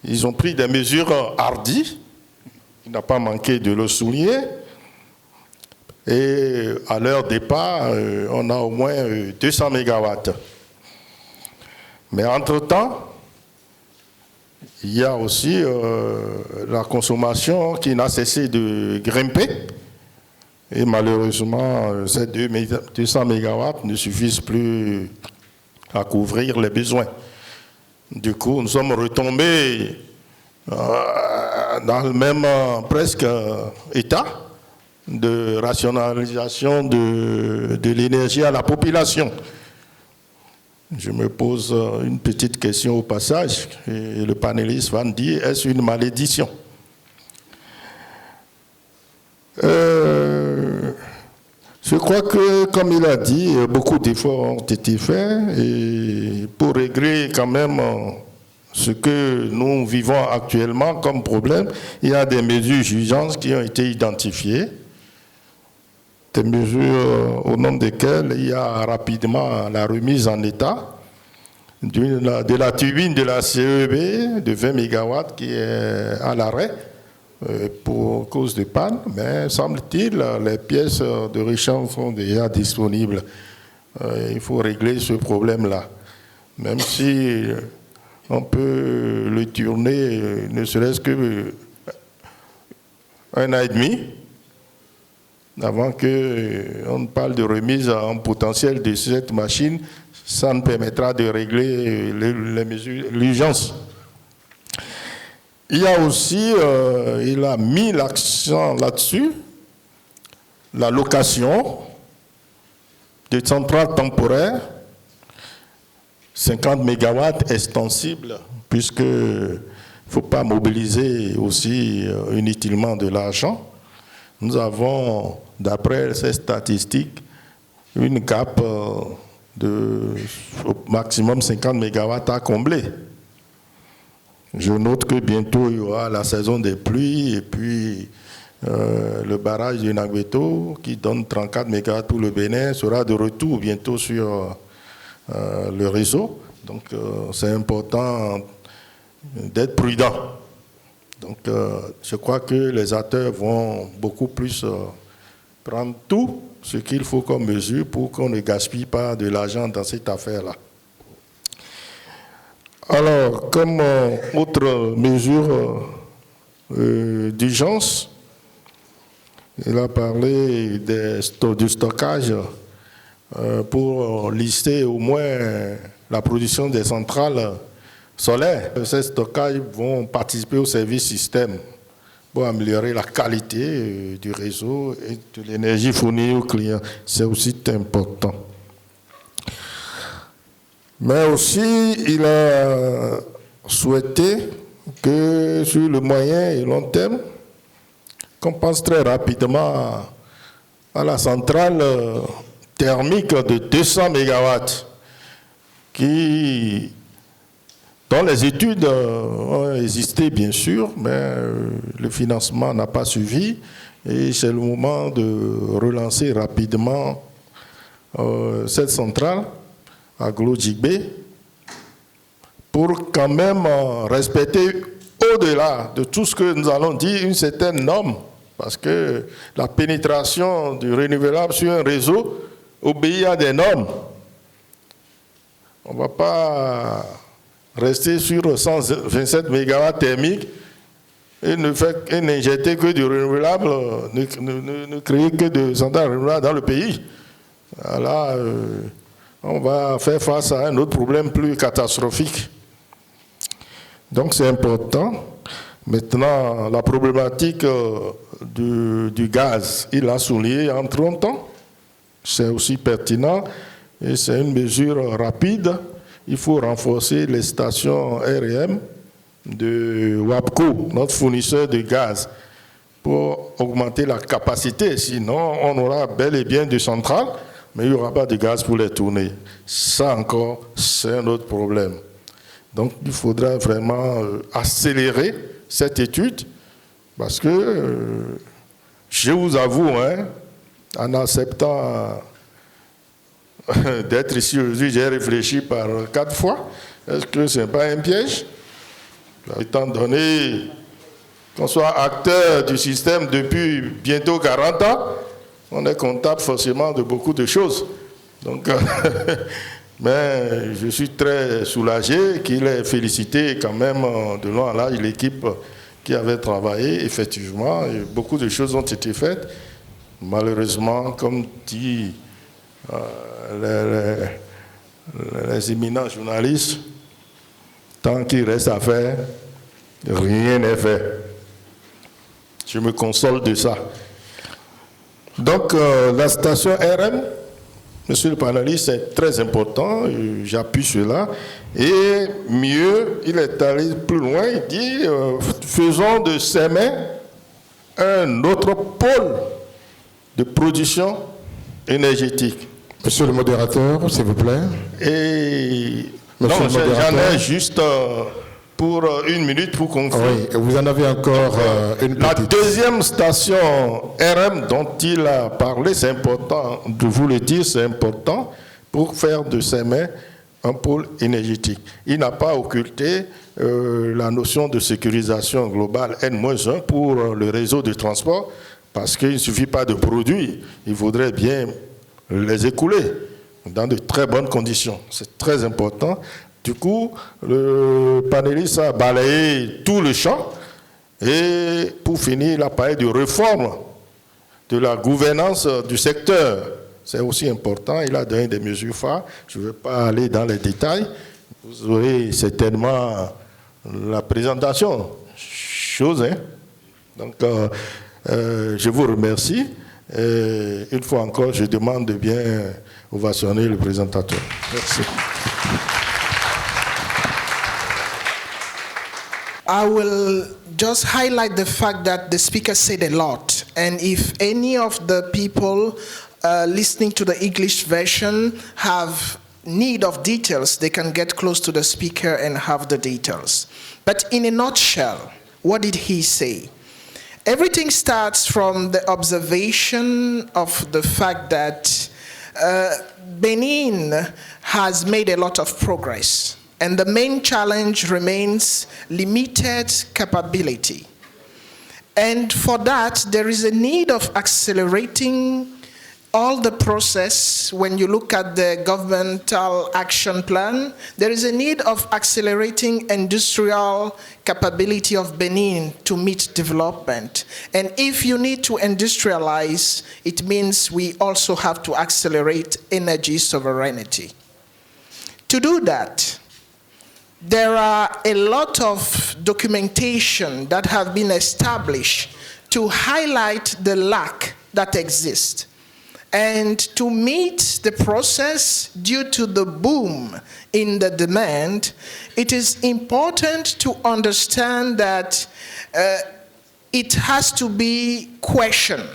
Ils ont pris des mesures hardies, il n'a pas manqué de le souligner, et à leur départ, on a au moins 200 mégawatts. Mais entre-temps, il y a aussi la consommation qui n'a cessé de grimper. Et malheureusement, ces 200 mégawatts ne suffisent plus à couvrir les besoins. Du coup, nous sommes retombés dans le même presque état de rationalisation de l'énergie à la population. Je me pose une petite question au passage, et le panéliste va me dire, est-ce une malédiction? Je crois que, comme il a dit, beaucoup d'efforts ont été faits et pour régler quand même ce que nous vivons actuellement comme problème, il y a des mesures d'urgence qui ont été identifiées, des mesures au nom desquelles il y a rapidement la remise en état de la turbine de la CEB de 20 MW qui est à l'arrêt pour cause de panne, mais semble-t-il, les pièces de rechange sont déjà disponibles. Il faut régler ce problème-là. Même si on peut le tourner ne serait-ce que 1 an et demi, avant qu'on parle de remise en potentiel de cette machine, ça nous permettra de régler les mesures, l'urgence. Il y a aussi, il a mis l'accent là-dessus, la location de centrales temporaires, 50 MW extensibles, puisqu'il ne faut pas mobiliser aussi inutilement de l'argent. Nous avons, d'après ces statistiques, une cape de au maximum 50 MW à combler. Je note que bientôt il y aura la saison des pluies et puis le barrage de Nagbeto qui donne 34 MW pour le Bénin sera de retour bientôt sur le réseau. Donc c'est important d'être prudent. Donc je crois que les acteurs vont beaucoup plus prendre tout ce qu'il faut comme mesure pour qu'on ne gaspille pas de l'argent dans cette affaire-là. Alors, comme autre mesure d'urgence, il a parlé du stockage pour lister au moins la production des centrales solaires. Ces stockages vont participer au service système pour améliorer la qualité du réseau et de l'énergie fournie aux clients. C'est aussi important. Mais aussi, il a souhaité que sur le moyen et long terme, qu'on pense très rapidement à la centrale thermique de 200 MW dont les études ont existé bien sûr, mais le financement n'a pas suivi et c'est le moment de relancer rapidement cette centrale à Glo-Djigbe pour quand même respecter au-delà de tout ce que nous allons dire une certaine norme, parce que la pénétration du renouvelable sur un réseau obéit à des normes. On ne va pas rester sur 127 MW thermiques et n'injecter que du renouvelable, ne créer que de centrales renouvelables dans le pays. Là, on va faire face à un autre problème plus catastrophique. Donc c'est important. Maintenant, la problématique du gaz, il l'a souligné en 30 ans. C'est aussi pertinent et c'est une mesure rapide. Il faut renforcer les stations R&M de WAPCO, notre fournisseur de gaz, pour augmenter la capacité. Sinon, on aura bel et bien des centrales, mais il n'y aura pas de gaz pour les tourner. Ça encore, c'est un autre problème. Donc, il faudra vraiment accélérer cette étude, parce que, je vous avoue, en acceptant d'être ici aujourd'hui, j'ai réfléchi par 4 fois. Est-ce que ce n'est pas un piège? Étant donné qu'on soit acteur du système depuis bientôt 40 ans, on est comptable forcément de beaucoup de choses. Donc, mais je suis très soulagé qu'il ait félicité quand même de long en large l'équipe qui avait travaillé. Effectivement, beaucoup de choses ont été faites. Malheureusement, comme dit les éminents journalistes, tant qu'il reste à faire, rien n'est fait. Je me console de ça. Donc, la station RM, monsieur le panéliste, c'est très important, j'appuie cela. Et mieux, il est allé plus loin, il dit, faisons de Sémé un autre pôle de production énergétique.
Monsieur le modérateur, s'il vous plaît.
Et j'en ai juste pour 1 minute pour conclure.
Oui, vous en avez encore une petite.
La deuxième station RM dont il a parlé, c'est important de vous le dire, c'est important pour faire de Sémé un pôle énergétique. Il n'a pas occulté la notion de sécurisation globale N-1 pour le réseau de transport, parce qu'il ne suffit pas de produire, il faudrait bien les écouler dans de très bonnes conditions. C'est très important. Du coup, le panéliste a balayé tout le champ et pour finir, il a parlé de réforme de la gouvernance du secteur. C'est aussi important. Il a donné des mesures phares. Je ne vais pas aller dans les détails. Vous aurez certainement la présentation. Chose, hein? Donc, je vous remercie. Et une fois encore, je demande de bien ovationner le présentateur. Merci.
I will just highlight the fact that the speaker said a lot. And if any of the people listening to the English version have need of details, they can get close to the speaker and have the details. But in a nutshell, what did he say? Everything starts from the observation of the fact that Benin has made a lot of progress. And the main challenge remains limited capability. And for that, there is a need of accelerating all the process. When you look at the governmental action plan, there is a need of accelerating industrial capability of Benin to meet development. And if you need to industrialize, it means we also have to accelerate energy sovereignty. To do that, there are a lot of documentation that have been established to highlight the lack that exists. And to meet the process due to the boom in the demand, it is important to understand that it has to be questioned.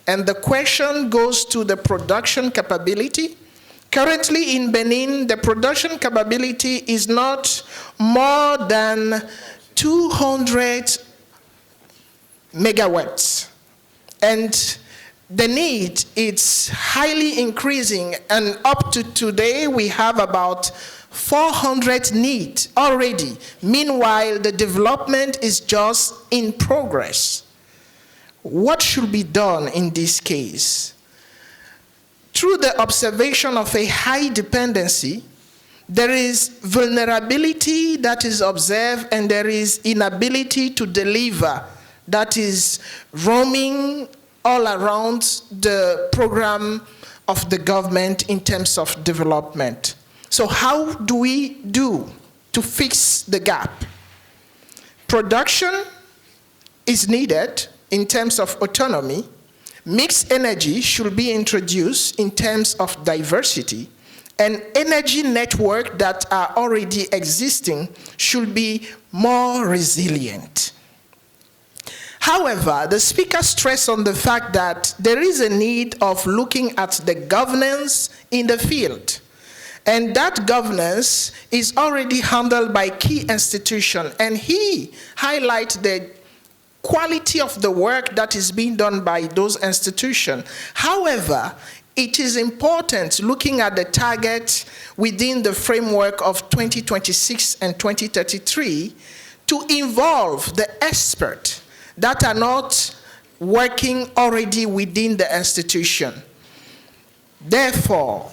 And the question goes to the production capability. Currently in Benin, the production capability is not more than 200 megawatts. And the need is highly increasing, and up to today, we have about 400 need already. Meanwhile, the development is just in progress. What should be done in this case? Through the observation of a high dependency, there is vulnerability that is observed, and there is inability to deliver that is roaming all around the program of the government in terms of development. So how do we do to fix the gap? Production is needed in terms of autonomy. Mixed energy should be introduced in terms of diversity, and energy networks that are already existing should be more resilient. However, the speaker stressed on the fact that there is a need of looking at the governance in the field. And that governance is already handled by key institutions. And he highlights the quality of the work that is being done by those institutions. However, it is important, looking at the target within the framework of 2026 and 2033, to involve the experts that are not working already within the institution. Therefore,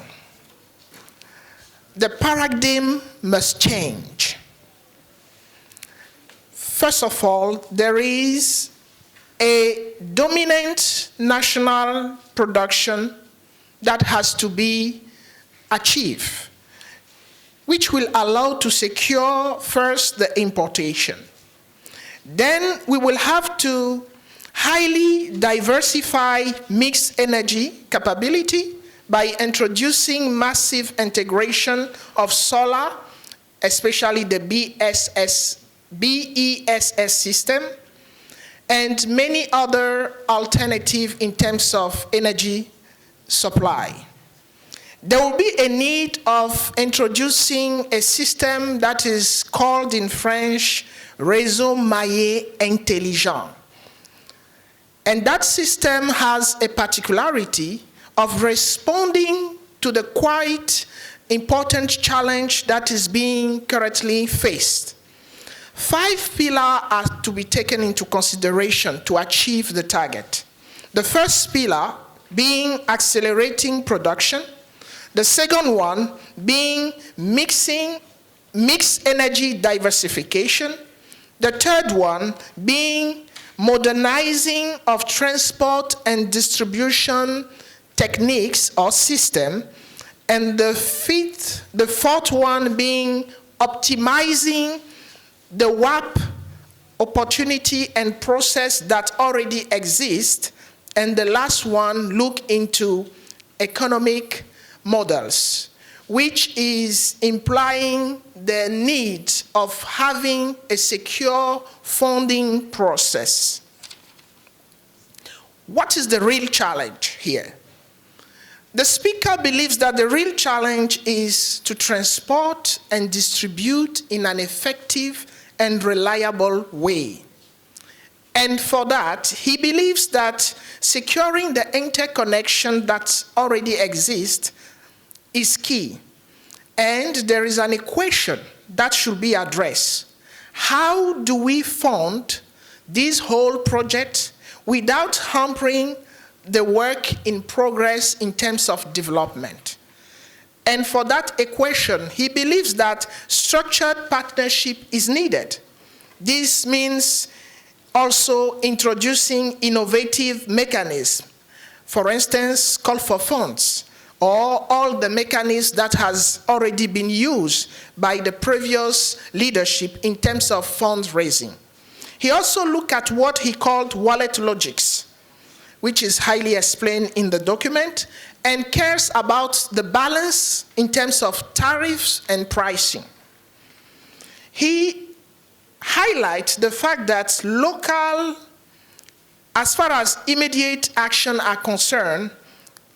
the paradigm must change. First of all, there is a dominant national production that has to be achieved, which will allow to secure first the importation. Then we will have to highly diversify mixed energy capability by introducing massive integration of solar, especially the BESS system, and many other alternatives in terms of energy supply. There will be a need of introducing a system that is called in French réseau maillé intelligent. And that system has a particularity of responding to the quite important challenge that is being currently faced. 5 pillars are to be taken into consideration to achieve the target. The first pillar being accelerating production. The second one being mixed energy diversification. The third one being modernizing of transport and distribution techniques or system. And the fourth one being optimizing the WAP opportunity and process that already exist. And the last one, look into economic models, which is implying the need of having a secure funding process. What is the real challenge here? The speaker believes that the real challenge is to transport and distribute in an effective and reliable way. And for that, he believes that securing the interconnection that already exists is key. And there is an equation that should be addressed. How do we fund this whole project without hampering the work in progress in terms of development? And for that equation, he believes that structured partnership is needed. This means also introducing innovative mechanisms. For instance, call for funds, or all the mechanisms that has already been used by the previous leadership in terms of fundraising. He also looked at what he called wallet logics, which is highly explained in the document, and cares about the balance in terms of tariffs and pricing. He highlights the fact that local, as far as immediate action are concerned,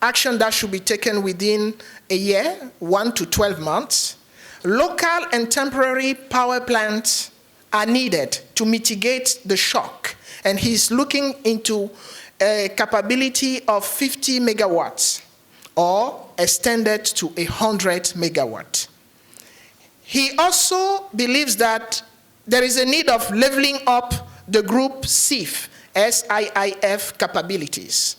action that should be taken within a year, 1 to 12 months, local and temporary power plants are needed to mitigate the shock. And he's looking into a capability of 50 megawatts or extended to 100 megawatts. He also believes that there is a need of leveling up the group SIF, SIIF capabilities.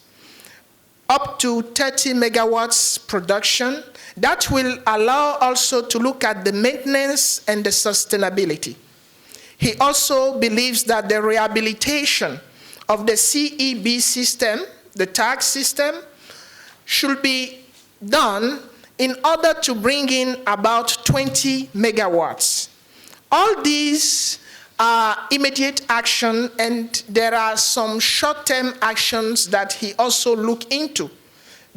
up to 30 megawatts production. That will allow also to look at the maintenance and the sustainability. He also believes that the rehabilitation of the CEB system, the tax system, should be done in order to bring in about 20 megawatts. All these are immediate action, and there are some short-term actions that he also look into,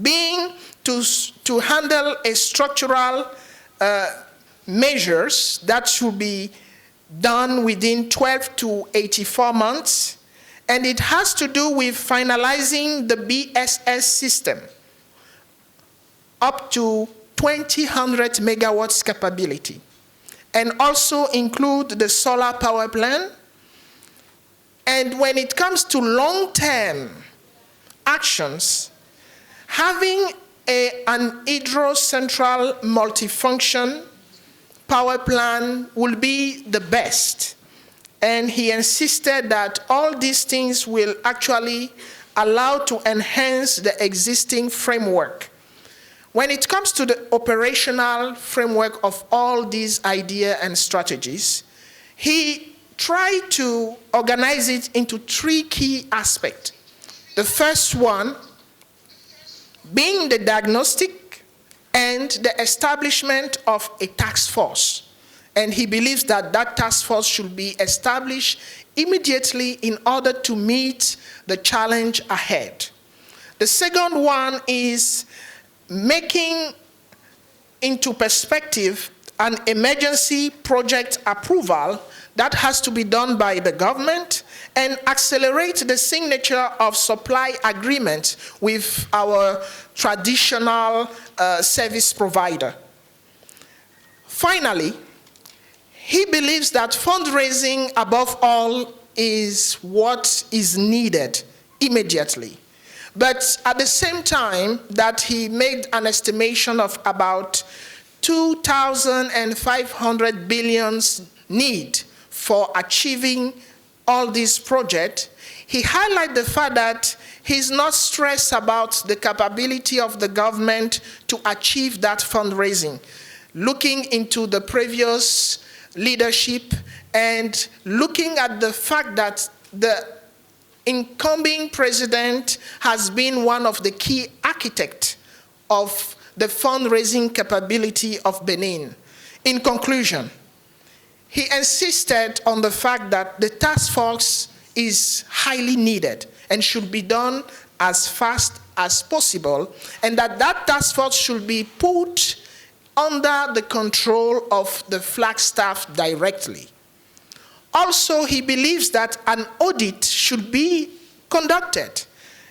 being to handle a structural measures that should be done within 12 to 84 months, and it has to do with finalizing the BSS system up to 200 megawatts capability, and also include the solar power plant. And when it comes to long-term actions, having an hydro-central multifunction power plant will be the best. And he insisted that all these things will actually allow to enhance the existing framework. When it comes to the operational framework of all these ideas and strategies, he tried to organize it into 3 key aspects. The first one being the diagnostic and the establishment of a task force. And he believes that that task force should be established immediately in order to meet the challenge ahead. The second one is making into perspective an emergency project approval that has to be done by the government and accelerate the signature of supply agreement with our traditional service provider. Finally, he believes that fundraising above all is what is needed immediately. But at the same time that he made an estimation of about 2,500 billions need for achieving all these projects, he highlighted the fact that he's not stressed about the capability of the government to achieve that fundraising, looking into the previous leadership and looking at the fact that the incumbent president has been one of the key architects of the fundraising capability of Benin. In conclusion, he insisted on the fact that the task force is highly needed and should be done as fast as possible, and that that task force should be put under the control of the Flagstaff directly. Also, he believes that an audit should be conducted,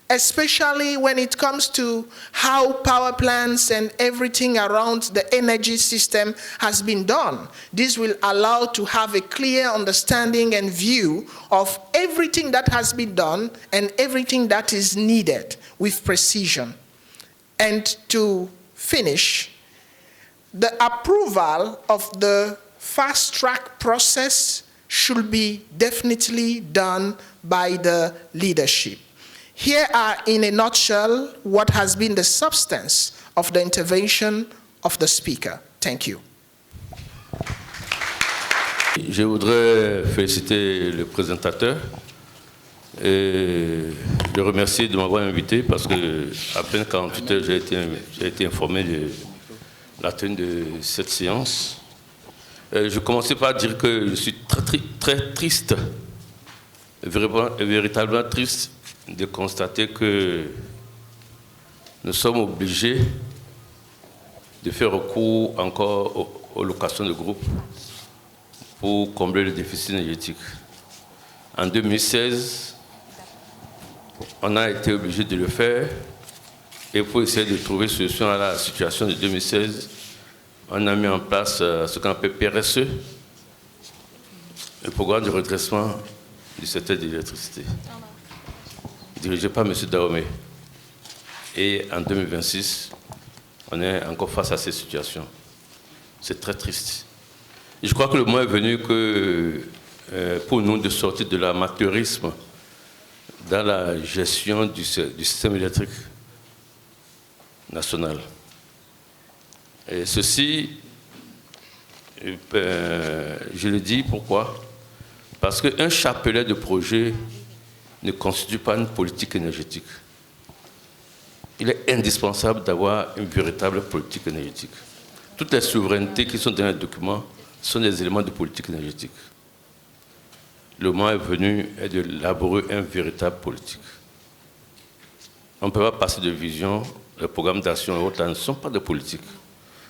especially when it comes to how power plants and everything around the energy system has been done. This will allow to have a clear understanding and view of everything that has been done and everything that is needed with precision. And to finish, the approval of the fast-track process should be definitely done by the leadership. Here are, in a nutshell, what has been the substance of the intervention of the speaker. Thank you.
Je voudrais féliciter le présentateur et le remercier de m'avoir invité parce que à peine 48 heures, j'ai été informé de la tenue de cette séance. Je commençais par dire que je suis très triste, véritablement triste, de constater que nous sommes obligés de faire recours encore aux locations de groupe pour combler le déficit énergétique. En 2016, on a été obligé de le faire, et pour essayer de trouver une solution à la situation de 2016, on a mis en place ce qu'on appelle PRSE, le programme de redressement du secteur de l'électricité, dirigé par M. Dahomey. Et en 2026, on est encore face à cette situation. C'est très triste. Et je crois que le moment est venu que, pour nous de sortir de l'amateurisme dans la gestion du système électrique nationale. Et ceci, je le dis pourquoi? Parce qu'un chapelet de projet ne constitue pas une politique énergétique. Il est indispensable d'avoir une véritable politique énergétique. Toutes les souverainetés qui sont dans les documents sont des éléments de politique énergétique. Le moment est venu d'élaborer une véritable politique. On ne peut pas passer de vision, les programmes d'action et autres, là, ne sont pas de politique.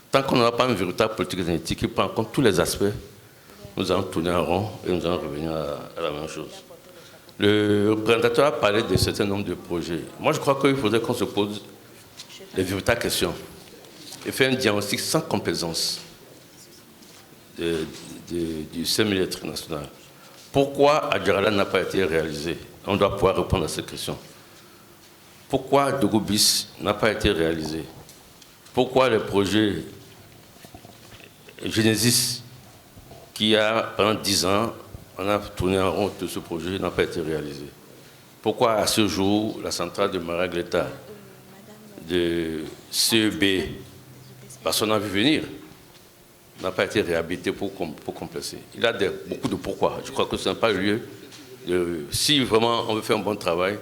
Tant qu'on n'aura pas une véritable politique énergétique qui prend en compte tous les aspects, nous allons tourner en rond et nous allons revenir à la même chose. Le présentateur a parlé d'un certain nombre de projets. Moi, je crois qu'il faudrait qu'on se pose les véritables questions et faire un diagnostic sans complaisance du système électrique national. Pourquoi Adjarala n'a pas été réalisé? On doit pouvoir répondre à cette question. Pourquoi Dogo Bis n'a pas été réalisé? Pourquoi le projet Genesis, qui a pendant 10 ans, on a tourné en rond de ce projet, n'a pas été réalisé? Pourquoi à ce jour, la centrale de Maragleta, de CEB, parce qu'on a vu venir, n'a pas été réhabilité pour compenser? Il y a beaucoup de pourquoi. Je crois que ce n'est pas le lieu. Si vraiment on veut faire un bon travail,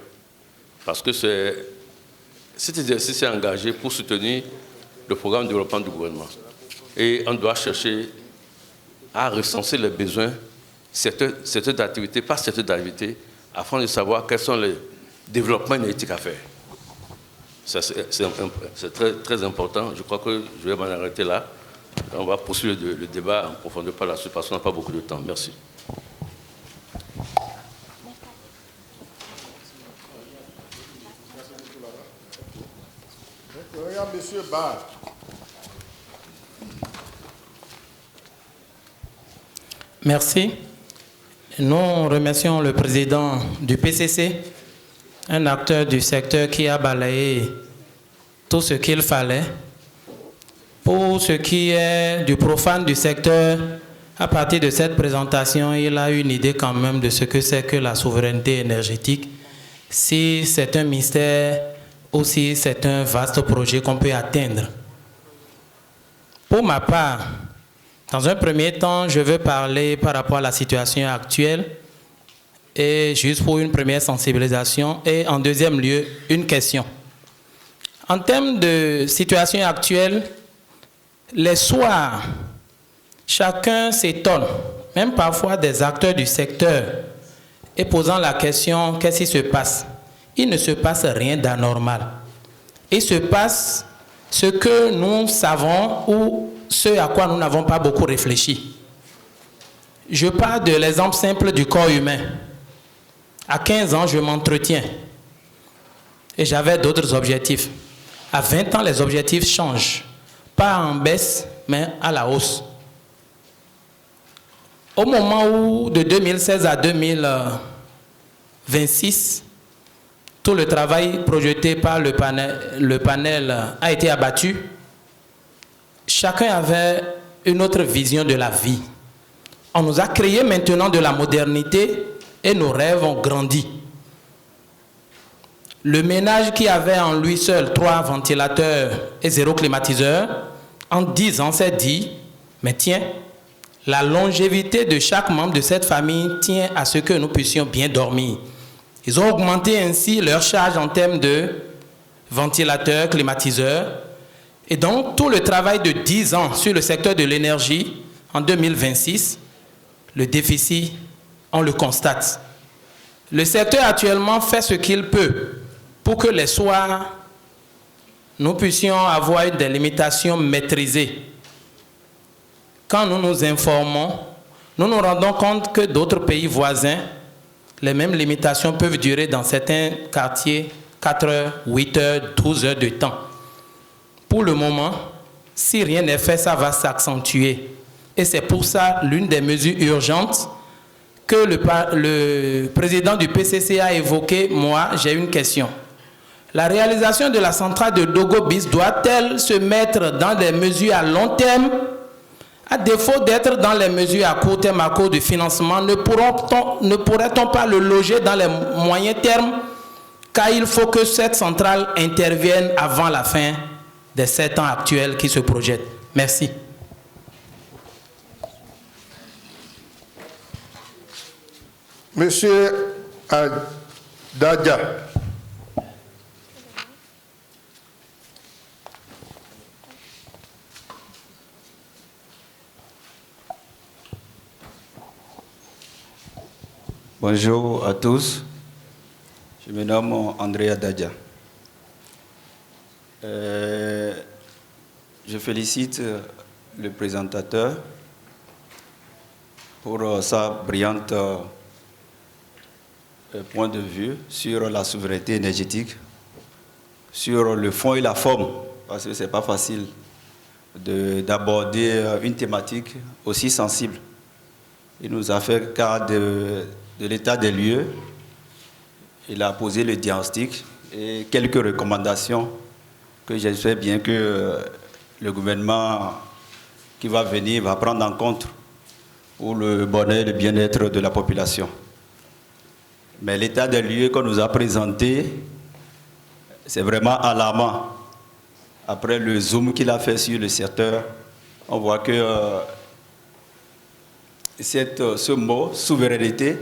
parce que cet exercice est engagé pour soutenir le programme de développement du gouvernement. Et on doit chercher à recenser les besoins, certaines activités, pas certaines activités, afin de savoir quels sont les développements énergétiques à faire. C'est très, très important. Je crois que je vais m'en arrêter là. On va poursuivre le débat en profondeur par la suite parce qu'on n'a pas beaucoup de temps. Merci.
Regarde, monsieur Barr.
Merci. Nous remercions le président du PCC, un acteur du secteur qui a balayé tout ce qu'il fallait. Pour ce qui est du profane du secteur, à partir de cette présentation, il a une idée quand même de ce que c'est que la souveraineté énergétique. Si c'est un mystère, aussi c'est un vaste projet qu'on peut atteindre. Pour ma part, dans un premier temps, je veux parler par rapport à la situation actuelle et juste pour une première sensibilisation et en deuxième lieu, une question. En termes de situation actuelle, les soirs, chacun s'étonne, même parfois des acteurs du secteur, et posant la question, qu'est-ce qui se passe? Il ne se passe rien d'anormal. Il se passe ce que nous savons ou ce à quoi nous n'avons pas beaucoup réfléchi. Je parle de l'exemple simple du corps humain. À 15 ans, je m'entretiens et j'avais d'autres objectifs. À 20 ans, les objectifs changent. Pas en baisse, mais à la hausse. Au moment où, de 2016 à 2026, tout le travail projeté par le panel a été abattu, chacun avait une autre vision de la vie. On nous a créé maintenant de la modernité et nos rêves ont grandi. Le ménage qui avait en lui seul 3 ventilateurs et 0 climatiseur, en 10 ans s'est dit, mais tiens, la longévité de chaque membre de cette famille tient à ce que nous puissions bien dormir. Ils ont augmenté ainsi leur charge en termes de ventilateurs, climatiseurs. Et donc, tout le travail de 10 ans sur le secteur de l'énergie, en 2026, le déficit, on le constate. Le secteur actuellement fait ce qu'il peut pour que les soirs, nous puissions avoir des limitations maîtrisées. Quand nous nous informons, nous nous rendons compte que d'autres pays voisins, les mêmes limitations peuvent durer dans certains quartiers 4 heures, 8 heures, 12 heures de temps. Pour le moment, si rien n'est fait, ça va s'accentuer. Et c'est pour ça l'une des mesures urgentes que le président du PCC a évoqué. Moi, j'ai une question. La réalisation de la centrale de Dogo Bis doit-elle se mettre dans des mesures à long terme? À défaut d'être dans les mesures à court terme, à cause du financement, ne pourrait-on pas le loger dans les moyens termes? Car il faut que cette centrale intervienne avant la fin des 7 ans actuels qui se projettent. Merci.
Monsieur Dadja.
Bonjour à tous, je me nomme Andrea Dadja. Je félicite le présentateur pour sa brillante point de vue sur la souveraineté énergétique, sur le fond et la forme, parce que ce n'est pas facile d'aborder une thématique aussi sensible. Il nous a fait cas de l'état des lieux, il a posé le diagnostic et quelques recommandations que j'espère bien que le gouvernement qui va venir va prendre en compte pour le bonheur et le bien-être de la population. Mais l'état des lieux qu'on nous a présenté, c'est vraiment alarmant. Après le zoom qu'il a fait sur le secteur, on voit que ce mot, souveraineté,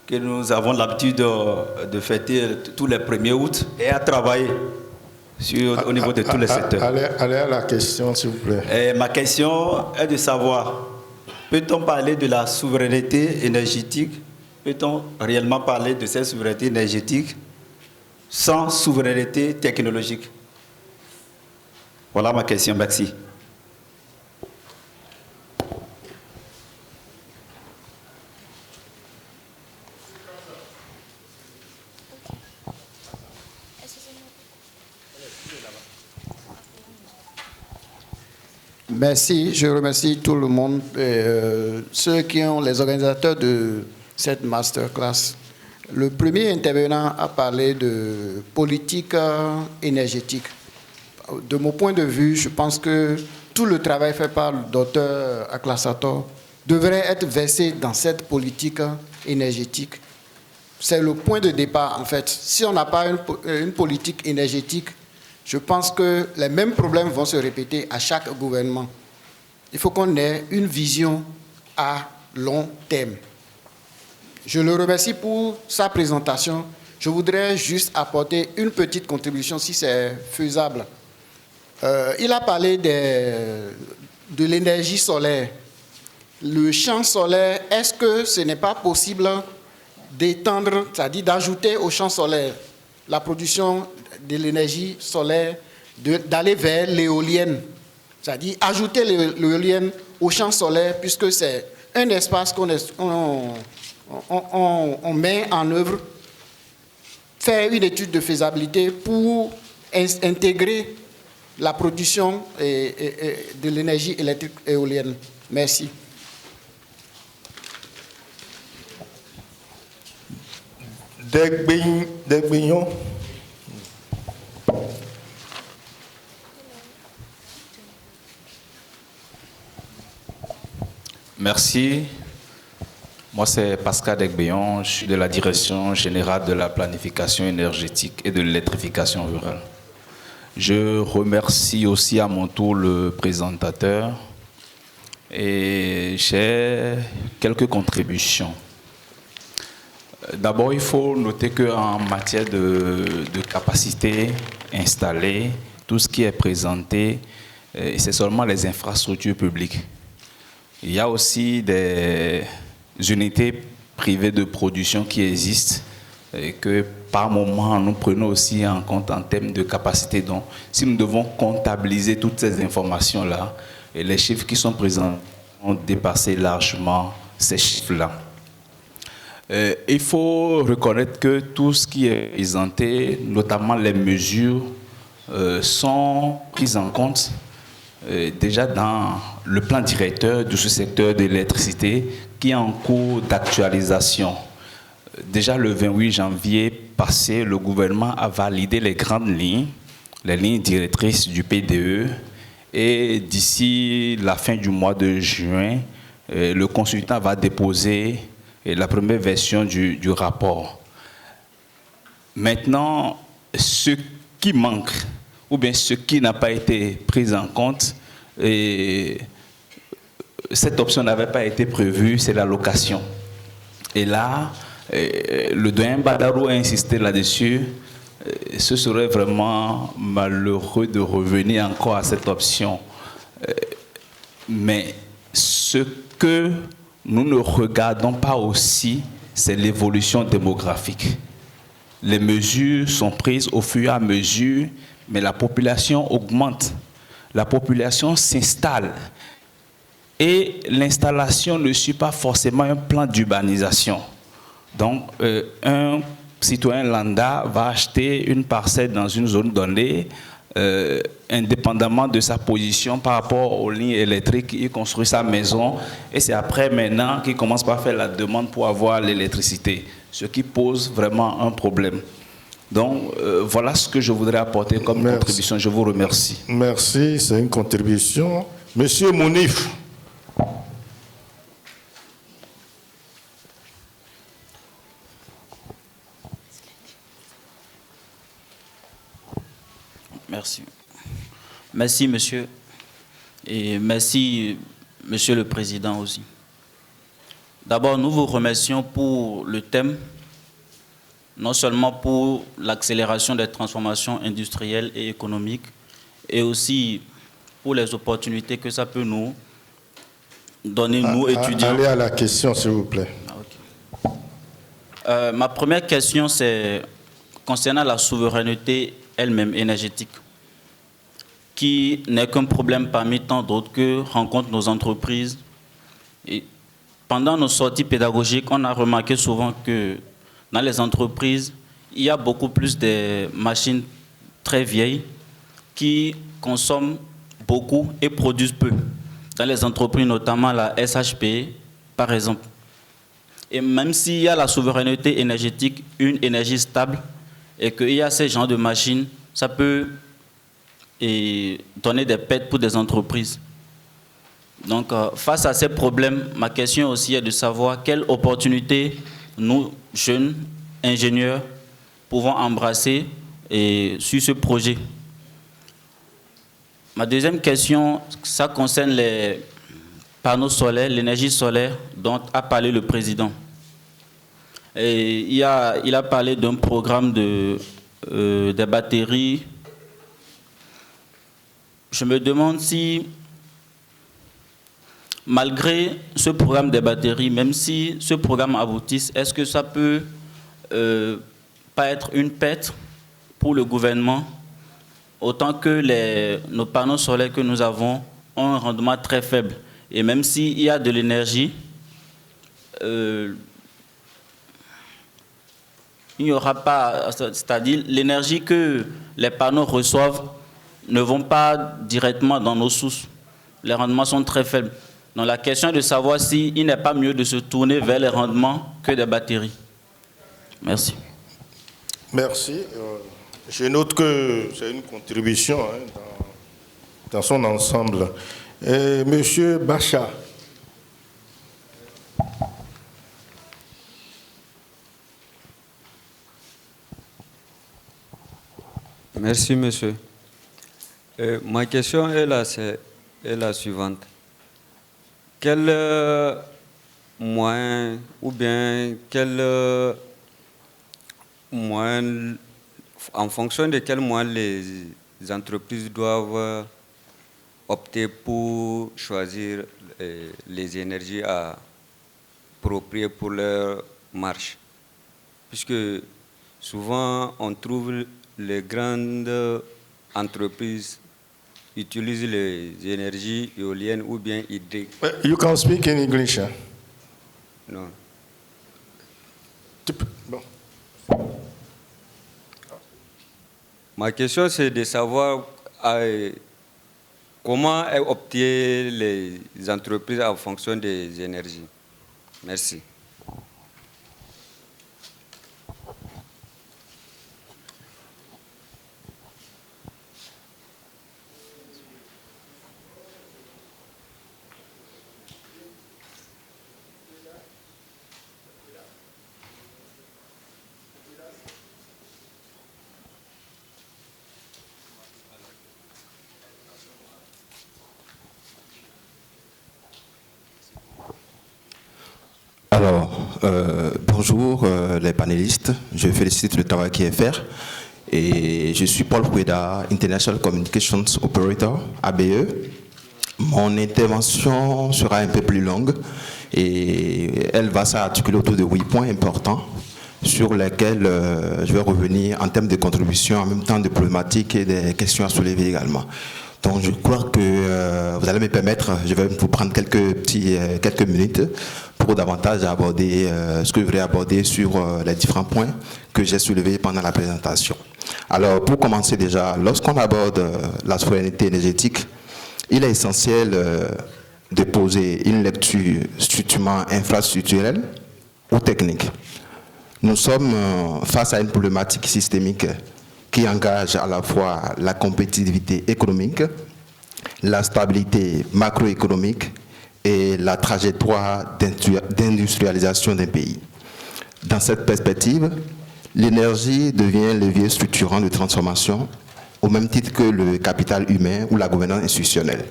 que nous avons l'habitude de fêter tous les 1er août, est à travailler au niveau de tous les secteurs.
Allez à la question, s'il vous plaît.
Ma question est de savoir, peut-on parler de la souveraineté énergétique? Peut-on réellement parler de cette souveraineté énergétique sans souveraineté technologique? Voilà ma question, merci.
Merci, je remercie tout le monde, ceux qui ont les organisateurs de cette masterclass. Le premier intervenant a parlé de politique énergétique. De mon point de vue, je pense que tout le travail fait par le docteur Aklassator devrait être versé dans cette politique énergétique. C'est le point de départ, en fait. Si on n'a pas une politique énergétique, je pense que les mêmes problèmes vont se répéter à chaque gouvernement. Il faut qu'on ait une vision à long terme. Je le remercie pour sa présentation. Je voudrais juste apporter une petite contribution, si c'est faisable. Il a parlé de l'énergie solaire. Le champ solaire, est-ce que ce n'est pas possible d'étendre, c'est-à-dire d'ajouter au champ solaire la production de l'énergie solaire, d'aller vers l'éolienne, c'est-à-dire ajouter l'éolienne au champ solaire, puisque c'est un espace qu'on met en œuvre, faire une étude de faisabilité pour intégrer la production de l'énergie électrique éolienne. Merci.
Degbignon.
Merci. Moi, c'est Pascal Degbignon. Je suis de la Direction générale de la planification énergétique et de l'électrification rurale. Je remercie aussi à mon tour le présentateur et j'ai quelques contributions. D'abord, il faut noter qu'en matière de capacité installée, tout ce qui est présenté, c'est seulement les infrastructures publiques. Il y a aussi des unités privées de production qui existent et que par moment nous prenons aussi en compte en termes de capacité. Donc, si nous devons comptabiliser toutes ces informations-là, et les chiffres qui sont présents ont dépassé largement ces chiffres-là. Il faut reconnaître que tout ce qui est présenté, notamment les mesures, sont prises en compte déjà dans le plan directeur de ce secteur de l'électricité qui est en cours d'actualisation. Déjà le 28 janvier passé, le gouvernement a validé les grandes lignes, les lignes directrices du PDE, et d'ici la fin du mois de juin, le consultant va déposer la première version du rapport. Maintenant, ce qui manque ou bien ce qui n'a pas été pris en compte, et cette option n'avait pas été prévue, c'est la location. Et là, le doyen Badarou a insisté là-dessus. Ce serait vraiment malheureux de revenir encore à cette option. Mais ce que nous ne regardons pas aussi, c'est l'évolution démographique. Les mesures sont prises au fur et à mesure, mais la population augmente. La population s'installe. Et l'installation ne suit pas forcément un plan d'urbanisation. Donc, un citoyen lambda va acheter une parcelle dans une zone donnée, indépendamment de sa position par rapport aux lignes électriques, il construit sa maison et c'est après maintenant qu'il commence par faire la demande pour avoir l'électricité, ce qui pose vraiment un problème. Donc, voilà ce que je voudrais apporter comme contribution. Je vous remercie.
Merci, c'est une contribution. Monsieur Mounif.
Merci. Merci, monsieur. Et merci, monsieur le président aussi. D'abord, nous vous remercions pour le thème, non seulement pour l'accélération des transformations industrielles et économiques, et aussi pour les opportunités que ça peut nous donner, nous étudiants.
Allez à la question, s'il vous plaît.
Ma première question, c'est concernant la souveraineté elle-même énergétique, qui n'est qu'un problème parmi tant d'autres que rencontrent nos entreprises. Et pendant nos sorties pédagogiques, on a remarqué souvent que dans les entreprises, il y a beaucoup plus de machines très vieilles qui consomment beaucoup et produisent peu. Dans les entreprises, notamment la SHP, par exemple. Et même s'il y a la souveraineté énergétique, une énergie stable, et qu'il y a ces genres de machines, ça peut donner des pertes pour des entreprises. Donc, face à ces problèmes, ma question aussi est de savoir quelles opportunités nous, jeunes ingénieurs, pouvons embrasser sur ce projet. Ma deuxième question, ça concerne les panneaux solaires, l'énergie solaire dont a parlé le président. Et il a parlé d'un programme des batteries. Je me demande si, malgré ce programme des batteries, même si ce programme aboutisse, est-ce que ça peut pas être une perte pour le gouvernement, autant que nos panneaux solaires que nous avons ont un rendement très faible. Et même s'il y a de l'énergie, il n'y aura pas, c'est-à-dire l'énergie que les panneaux reçoivent ne vont pas directement dans nos sources. Les rendements sont très faibles. Donc la question est de savoir s'il n'est pas mieux de se tourner vers les rendements que des batteries. Merci.
Merci. Je note que c'est une contribution dans son ensemble. Monsieur Bacha.
Merci, monsieur. Ma question est la suivante. Quel moyen ou bien quel moyen, en fonction de quel moyen les entreprises doivent opter pour choisir les énergies appropriées pour leur marche? Puisque souvent on trouve les grandes entreprises utilisent les énergies éoliennes ou bien hydriques.
You can speak in English. Hein?
Non.
Bon.
Ma question, c'est de savoir comment opter les entreprises en fonction des énergies. Merci.
Bonjour les panélistes, je félicite le travail qui est fait. Et je suis Paul Rueda, International Communications Operator, ABE. Mon intervention sera un peu plus longue et elle va s'articuler autour de 8 points importants sur lesquels je vais revenir en termes de contribution, en même temps de problématiques et des questions à soulever également. Donc je crois que vous allez me permettre, je vais vous prendre quelques minutes pour davantage aborder ce que je voudrais aborder sur les différents points que j'ai soulevés pendant la présentation. Alors pour commencer déjà, lorsqu'on aborde la souveraineté énergétique, il est essentiel de poser une lecture strictement infrastructurelle ou technique. Nous sommes face à une problématique systémique qui engage à la fois la compétitivité économique, la stabilité macroéconomique et la trajectoire d'industrialisation d'un pays. Dans cette perspective, l'énergie devient un levier structurant de transformation au même titre que le capital humain ou la gouvernance institutionnelle.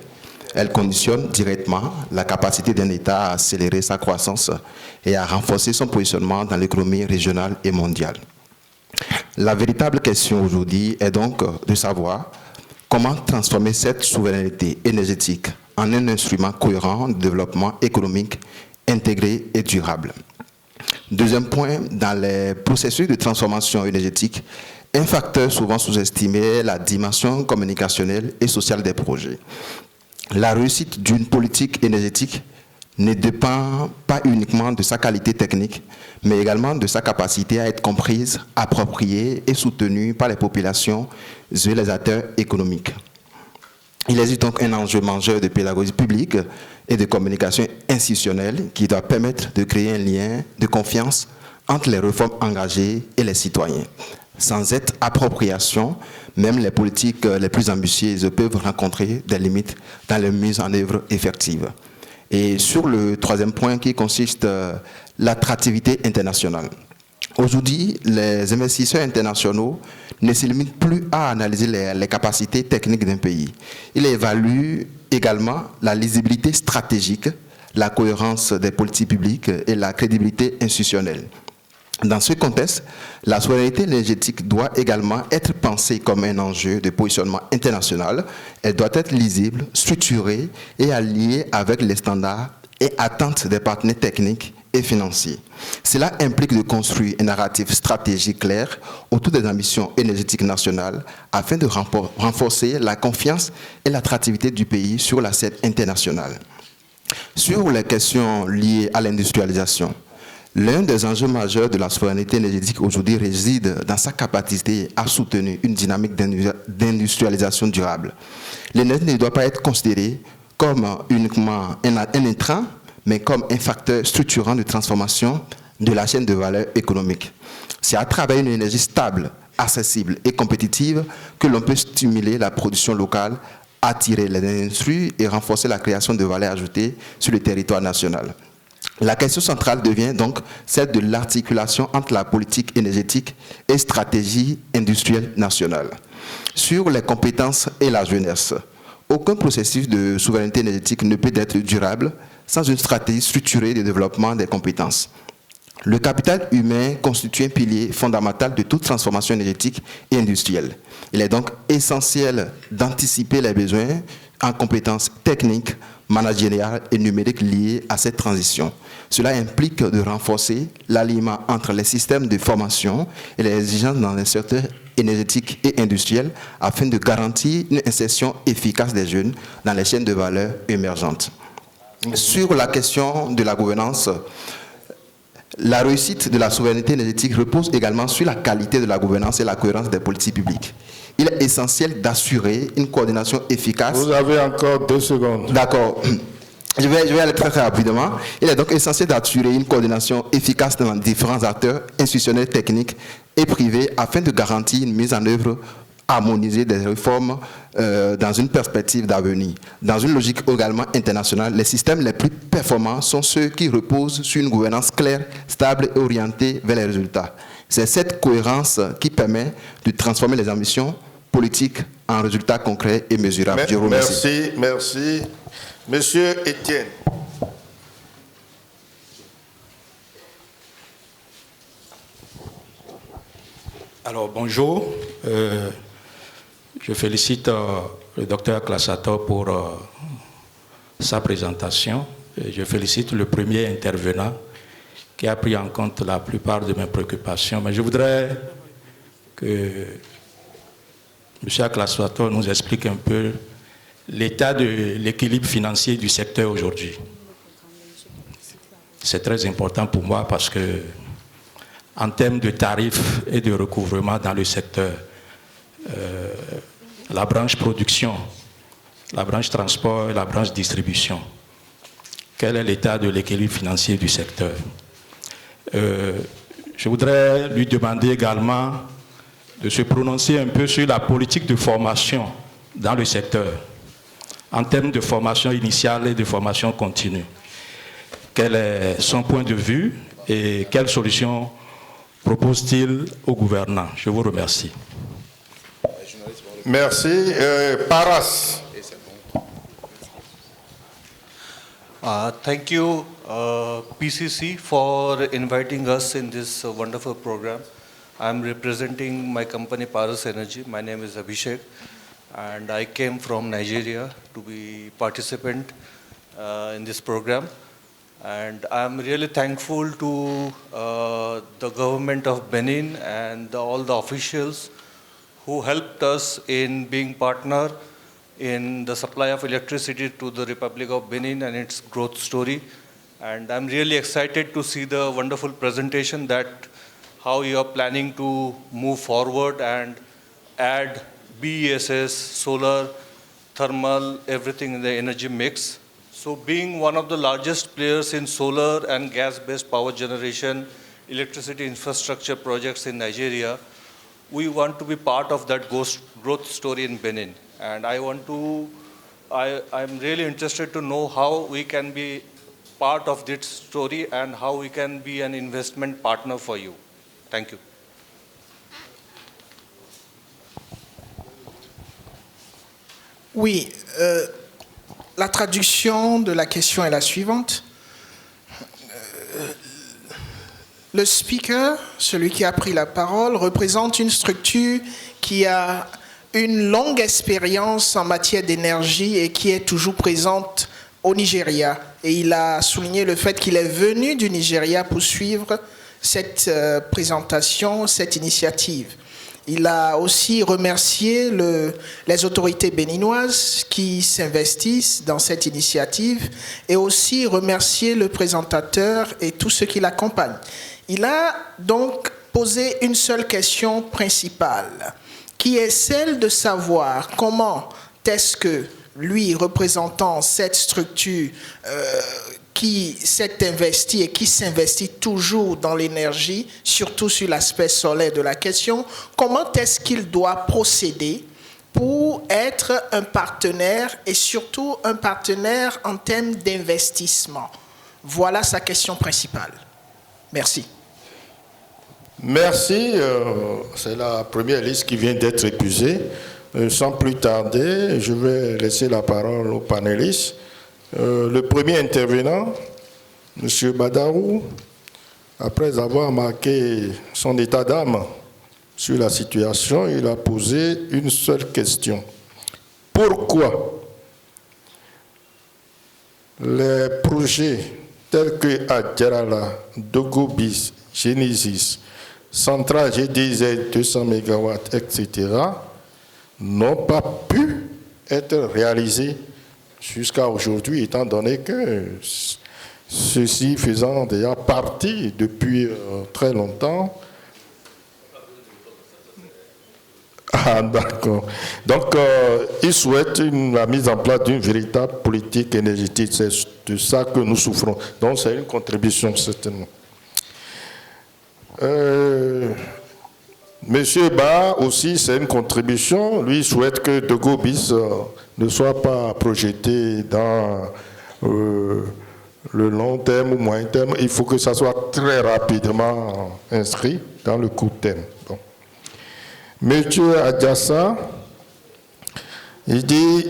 Elle conditionne directement la capacité d'un État à accélérer sa croissance et à renforcer son positionnement dans l'économie régionale et mondiale. La véritable question aujourd'hui est donc de savoir comment transformer cette souveraineté énergétique en un instrument cohérent de développement économique intégré et durable. Deuxième point, dans les processus de transformation énergétique, un facteur souvent sous-estimé est la dimension communicationnelle et sociale des projets. La réussite d'une politique énergétique ne dépend pas uniquement de sa qualité technique, mais également de sa capacité à être comprise, appropriée et soutenue par les populations et les acteurs économiques. Il existe donc un enjeu majeur de pédagogie publique et de communication institutionnelle qui doit permettre de créer un lien de confiance entre les réformes engagées et les citoyens. Sans cette appropriation, même les politiques les plus ambitieuses peuvent rencontrer des limites dans leur mise en œuvre effective. Et sur le troisième point qui consiste l'attractivité internationale. Aujourd'hui, les investisseurs internationaux ne se limitent plus à analyser les capacités techniques d'un pays. Ils évaluent également la lisibilité stratégique, la cohérence des politiques publiques et la crédibilité institutionnelle. Dans ce contexte, la souveraineté énergétique doit également être pensée comme un enjeu de positionnement international. Elle doit être lisible, structurée et alliée avec les standards et attentes des partenaires techniques et financiers. Cela implique de construire un narratif stratégique clair autour des ambitions énergétiques nationales afin de renforcer la confiance et l'attractivité du pays sur la scène internationale. Sur les questions liées à l'industrialisation, l'un des enjeux majeurs de la souveraineté énergétique aujourd'hui réside dans sa capacité à soutenir une dynamique d'industrialisation durable. L'énergie ne doit pas être considérée comme uniquement un intrant, mais comme un facteur structurant de transformation de la chaîne de valeur économique. C'est à travers une énergie stable, accessible et compétitive que l'on peut stimuler la production locale, attirer les industries et renforcer la création de valeur ajoutée sur le territoire national. La question centrale devient donc celle de l'articulation entre la politique énergétique et stratégie industrielle nationale. Sur les compétences et la jeunesse, aucun processus de souveraineté énergétique ne peut être durable sans une stratégie structurée de développement des compétences. Le capital humain constitue un pilier fondamental de toute transformation énergétique et industrielle. Il est donc essentiel d'anticiper les besoins en compétences techniques, managériales et numériques liées à cette transition. Cela implique de renforcer l'alignement entre les systèmes de formation et les exigences dans les secteurs énergétiques et industriels afin de garantir une insertion efficace des jeunes dans les chaînes de valeur émergentes. Sur la question de la gouvernance, la réussite de la souveraineté énergétique repose également sur la qualité de la gouvernance et la cohérence des politiques publiques. Il est essentiel d'assurer une coordination efficace.
Vous avez encore 2 secondes.
D'accord. Je vais aller très rapidement. Il est donc essentiel d'assurer une coordination efficace dans différents acteurs institutionnels, techniques et privés afin de garantir une mise en œuvre harmonisée des réformes dans une perspective d'avenir. Dans une logique également internationale, les systèmes les plus performants sont ceux qui reposent sur une gouvernance claire, stable et orientée vers les résultats. C'est cette cohérence qui permet de transformer les ambitions politiques en résultats concrets et mesurables. Je vous remercie.
Merci. Monsieur Etienne.
Alors, bonjour. Je félicite le docteur Classato pour sa présentation. Et je félicite le premier intervenant qui a pris en compte la plupart de mes préoccupations. Mais je voudrais que M. Classato nous explique un peu l'état de l'équilibre financier du secteur aujourd'hui. C'est très important pour moi parce que, en termes de tarifs et de recouvrement dans le secteur, la branche production, la branche transport et la branche distribution, quel est l'état de l'équilibre financier du secteur? Je voudrais lui demander également de se prononcer un peu sur la politique de formation dans le secteur, en termes de formation initiale et de formation continue. Quel est son point de vue et quelles solutions propose-t-il au gouvernement? Je vous remercie.
Merci. Paras.
Thank you, PCC, for inviting us in this wonderful program. I'm representing my company, Paras Energy. My name is Abhishek, and I came from Nigeria to be participant in this program. And I'm really thankful to the government of Benin and all the officials who helped us in being partner in the supply of electricity to the Republic of Benin and its growth story. And I'm really excited to see the wonderful presentation that how you are planning to move forward and add BESS, solar, thermal, everything in the energy mix. So being one of the largest players in solar and gas-based power generation, electricity infrastructure projects in Nigeria, we want to be part of that growth story in Benin. And I'm really interested to know how we can be part of this story and how we can be an investment partner for you. Thank you.
Oui, la traduction de la question est la suivante. Le speaker, celui qui a pris la parole, représente une structure qui a une longue expérience en matière d'énergie et qui est toujours présente au Nigeria. Et il a souligné le fait qu'il est venu du Nigeria pour suivre cette présentation, cette initiative. Il a aussi remercié les autorités béninoises qui s'investissent dans cette initiative et aussi remercié le présentateur et tous ceux qui l'accompagnent. Il a donc posé une seule question principale, qui est celle de savoir comment est-ce que lui, représentant cette structure qui s'est investi et qui s'investit toujours dans l'énergie, surtout sur l'aspect solaire de la question, comment est-ce qu'il doit procéder pour être un partenaire et surtout un partenaire en termes d'investissement? Voilà sa question principale. Merci.
Merci. C'est la première liste qui vient d'être épuisée. Sans plus tarder, je vais laisser la parole aux panélistes. Le premier intervenant, M. Badarou, après avoir marqué son état d'âme sur la situation, il a posé une seule question. Pourquoi les projets tels que Adjarala, Dogobis, Genesis, Centrale GDZ 200 MW, etc., n'ont pas pu être réalisés jusqu'à aujourd'hui, étant donné que ceux-ci faisant déjà partie depuis très longtemps. Ah, d'accord. Donc, ils souhaitent la mise en place d'une véritable politique énergétique. C'est de ça que nous souffrons. Donc, c'est une contribution, certainement. Monsieur Ba aussi, c'est une contribution. Lui, il souhaite que Dogobis ne soit pas projeté dans le long terme ou moyen terme. Il faut que ça soit très rapidement inscrit dans le court terme. Bon. Monsieur Adjassa, il dit,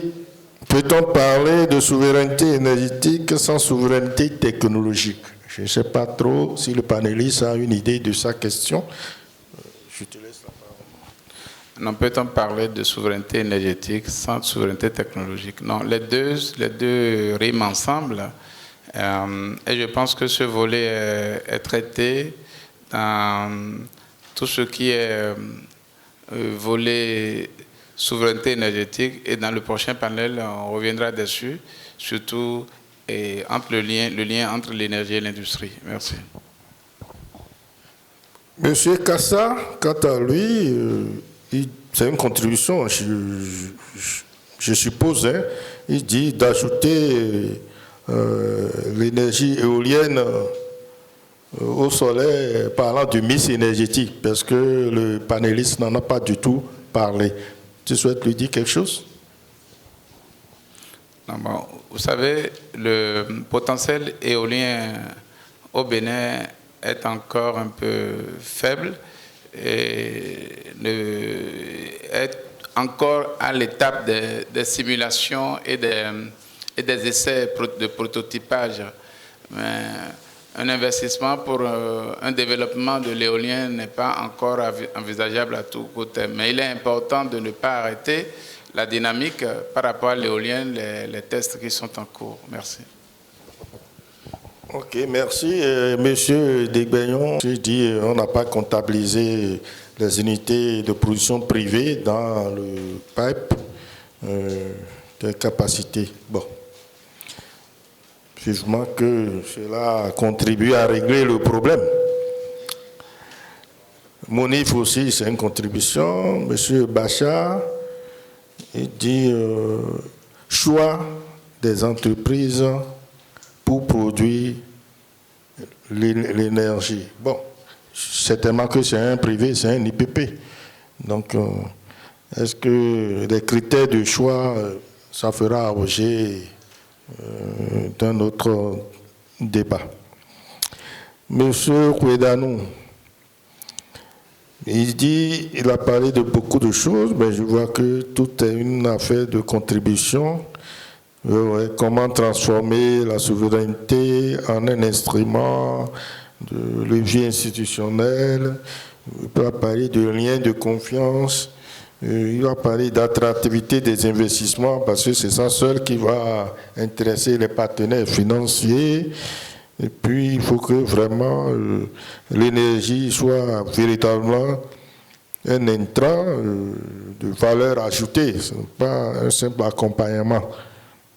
peut-on parler de souveraineté énergétique sans souveraineté technologique? Je ne sais pas trop si le panéliste a une idée de sa question. Je te laisse la parole.
non peut-on parler de souveraineté énergétique sans souveraineté technologique? Non, les deux riment ensemble. Et je pense que ce volet est traité dans tout ce qui est volet souveraineté énergétique, et dans le prochain panel, on reviendra dessus, surtout entre le lien entre l'énergie et l'industrie. Merci.
Monsieur Kassa, quant à lui, c'est une contribution, je suppose, hein, il dit d'ajouter l'énergie éolienne au soleil, parlant du mix énergétique, parce que le panéliste n'en a pas du tout parlé. Tu souhaites lui dire quelque chose?
Non, bon, vous savez, le potentiel éolien au Bénin est encore un peu faible et est encore à l'étape des simulations et des essais de prototypage. Mais un investissement pour un développement de l'éolien n'est pas encore envisageable à tout côté. Mais il est important de ne pas arrêter la dynamique par rapport à l'éolien, les tests qui sont en cours. Merci.
Ok, merci. Monsieur Desbaillons, j'ai dit on n'a pas comptabilisé les unités de production privées dans le pipe de capacité. Bon. Vivement que cela contribue à régler le problème. Monif aussi, c'est une contribution. Monsieur Bachar, il dit choix des entreprises pour produire l'énergie. Bon, certainement que c'est un privé, c'est un IPP. Donc, est-ce que les critères de choix, ça fera objet d'un autre débat? Monsieur Kouedanou, il a parlé de beaucoup de choses, mais je vois que tout est une affaire de contribution. Comment transformer la souveraineté en un instrument de levier institutionnel. Il va parler de lien de confiance. Il va parler d'attractivité des investissements parce que c'est ça seul qui va intéresser les partenaires financiers. Et puis, il faut que vraiment l'énergie soit véritablement un intrant de valeur ajoutée. Ce n'est pas un simple accompagnement.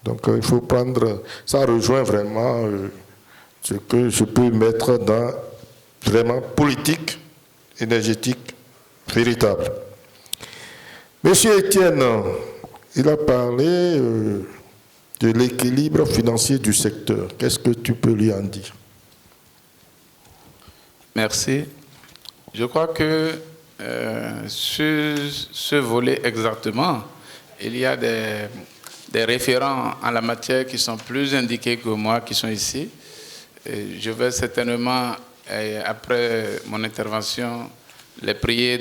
Donc, il faut prendre... Ça rejoint vraiment ce que je peux mettre dans vraiment politique énergétique véritable. Monsieur Etienne, il a parlé de l'équilibre financier du secteur. Qu'est-ce que tu peux lui en dire?
Merci. Je crois que sur ce volet exactement, il y a des référents en la matière qui sont plus indiqués que moi, qui sont ici. Et je vais certainement, après mon intervention, les prier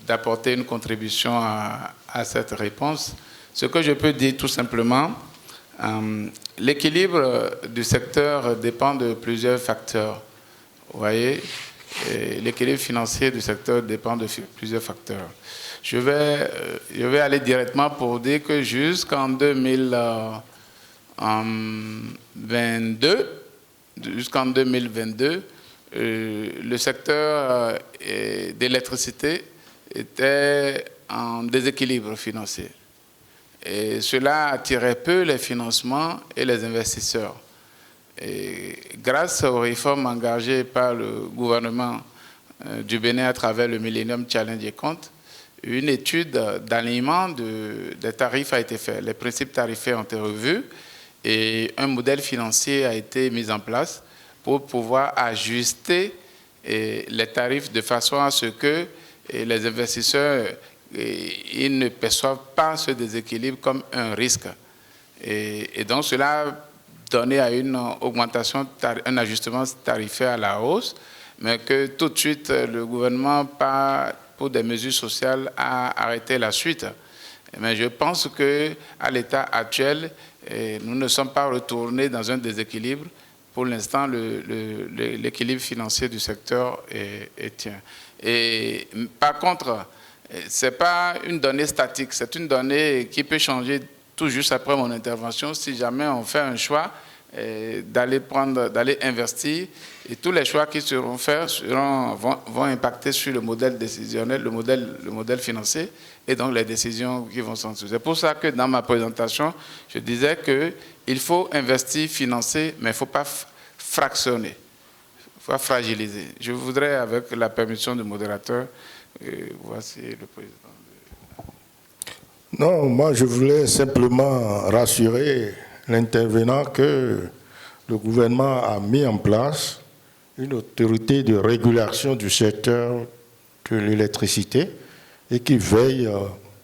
d'apporter une contribution à cette réponse. Ce que je peux dire tout simplement, l'équilibre du secteur dépend de plusieurs facteurs. Vous voyez, l'équilibre financier du secteur dépend de plusieurs facteurs. Je vais aller directement pour dire que jusqu'en 2022, le secteur d'électricité était en déséquilibre financier. Et cela attirait peu les financements et les investisseurs. Et grâce aux réformes engagées par le gouvernement du Bénin à travers le Millennium Challenge et Compte, une étude d'alignement des tarifs a été faite. Les principes tarifaires ont été revus et un modèle financier a été mis en place pour pouvoir ajuster les tarifs de façon à ce que les investisseurs ils ne perçoivent pas ce déséquilibre comme un risque. Et donc cela donnait à une augmentation, un ajustement tarifaire à la hausse, mais que tout de suite le gouvernement, pour des mesures sociales, a arrêté la suite. Mais je pense qu'à l'état actuel, nous ne sommes pas retournés dans un déséquilibre. Pour l'instant, l'équilibre financier du secteur est tient. Et par contre, Ce n'est pas une donnée statique, c'est une donnée qui peut changer tout juste après mon intervention si jamais on fait un choix d'aller investir, et tous les choix qui seront faits vont impacter sur le modèle décisionnel, le modèle financier, et donc les décisions qui vont s'en suivre. C'est pour ça que dans ma présentation, je disais qu'il faut investir, financer, mais il ne faut pas fractionner, il faut pas fragiliser. Je voudrais, avec la permission du modérateur, voici le président.
Non, moi je voulais simplement rassurer l'intervenant que le gouvernement a mis en place une autorité de régulation du secteur de l'électricité et qui veille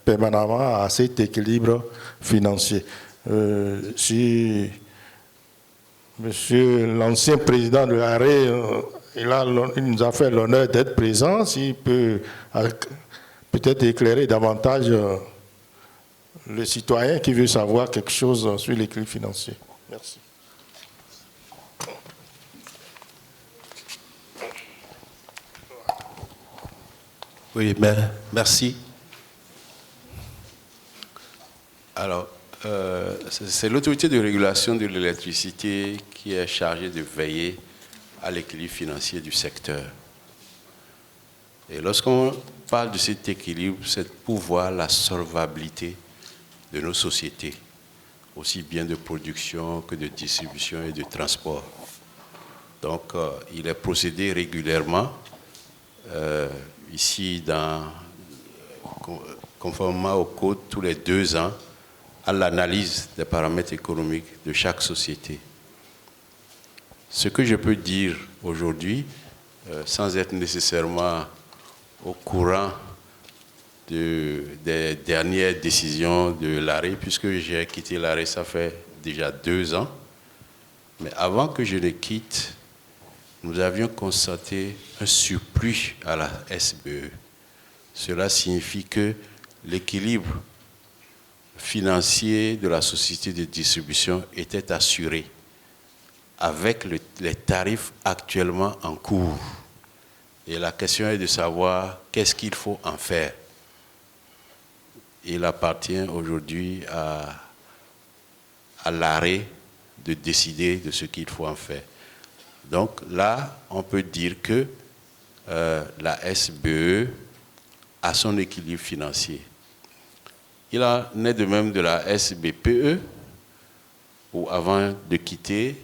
permanemment à cet équilibre financier. Si monsieur l'ancien président de l'ARE, il nous a fait l'honneur d'être présent, s'il peut peut-être éclairer davantage le citoyen qui veut savoir quelque chose sur l'équilibre financier. Merci.
Oui, merci. Alors, c'est l'autorité de régulation de l'électricité qui est chargée de veiller à l'équilibre financier du secteur. Et lorsqu'on parle de cet équilibre, c'est pour voir la solvabilité de nos sociétés, aussi bien de production que de distribution et de transport. Donc, il est procédé régulièrement, ici, conformément au code, tous les 2 ans, à l'analyse des paramètres économiques de chaque société. Ce que je peux dire aujourd'hui, sans être nécessairement au courant des dernières décisions de l'ARE, puisque j'ai quitté l'ARE, ça fait déjà 2 ans. Mais avant que je ne quitte, nous avions constaté un surplus à la SBE. Cela signifie que l'équilibre financier de la société de distribution était assuré avec les tarifs actuellement en cours. Et la question est de savoir qu'est-ce qu'il faut en faire. Il appartient aujourd'hui à l'ARE de décider de ce qu'il faut en faire. Donc là, on peut dire que la SBE a son équilibre financier. Il en est de même de la SBPE, où avant de quitter,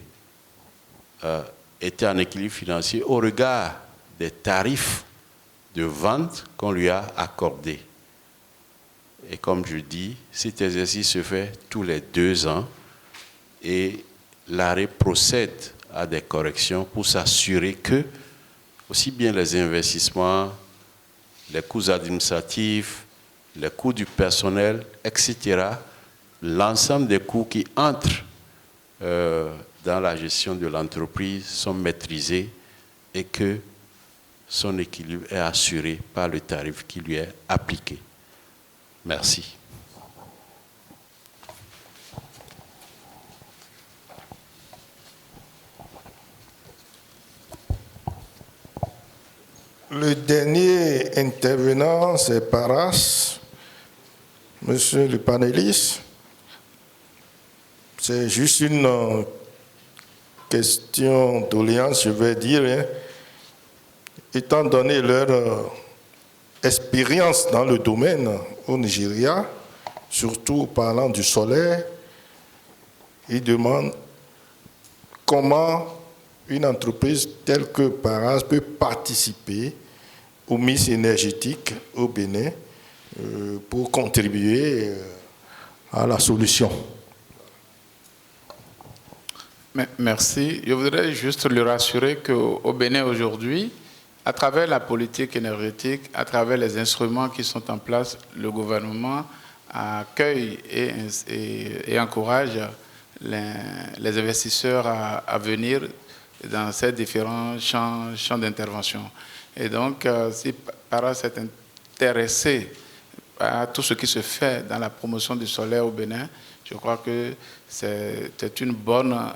était en équilibre financier au regard des tarifs de vente qu'on lui a accordés. Et comme je dis, cet exercice se fait tous les 2 ans et l'ARE procède à des corrections pour s'assurer que aussi bien les investissements, les coûts administratifs, les coûts du personnel, etc., l'ensemble des coûts qui entrent dans la gestion de l'entreprise sont maîtrisés et que son équilibre est assuré par le tarif qui lui est appliqué. Merci.
Le dernier intervenant, c'est Paras. Monsieur le panéliste, c'est juste une question d'audience, je vais dire. Hein. Étant donné leur expérience dans le domaine au Nigeria, surtout parlant du solaire, ils demandent comment une entreprise telle que Paras peut participer au mix énergétique au Bénin pour contribuer à la solution.
Merci. Je voudrais juste le rassurer qu'au Bénin aujourd'hui, à travers la politique énergétique, à travers les instruments qui sont en place, le gouvernement accueille et encourage les investisseurs à venir dans ces différents champs d'intervention. Et donc, si Paras est intéressé à tout ce qui se fait dans la promotion du solaire au Bénin, je crois que c'est une bonne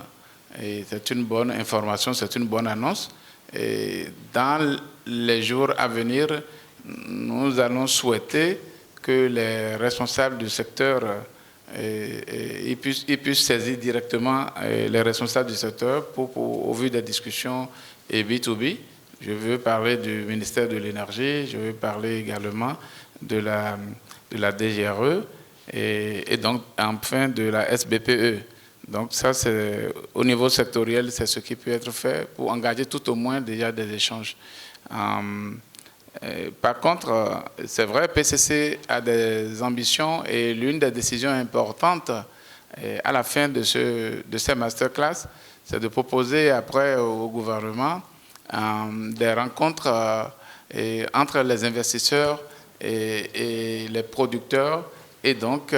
information, c'est une bonne annonce. Et dans les jours à venir, nous allons souhaiter que les responsables du secteur ils puissent saisir directement les responsables du secteur au vu des discussions et B2B. Je veux parler du ministère de l'Énergie, je veux parler également de la DGRE et donc enfin de la SBPE. Donc ça, c'est au niveau sectoriel, c'est ce qui peut être fait pour engager tout au moins déjà des échanges. Par contre, c'est vrai, PCC a des ambitions et l'une des décisions importantes à la fin de ces masterclass, c'est de proposer après au gouvernement des rencontres entre les investisseurs et les producteurs et donc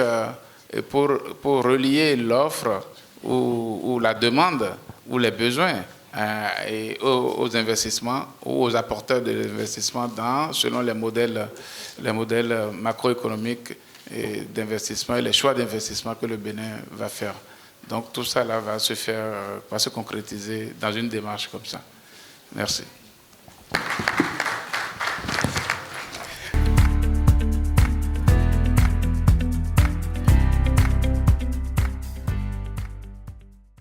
pour relier l'offre ou la demande ou les besoins et aux investissements ou aux apporteurs de l'investissement selon les modèles macroéconomiques d'investissement et les choix d'investissement que le Bénin va faire. Donc tout ça là va se concrétiser dans une démarche comme ça. Merci.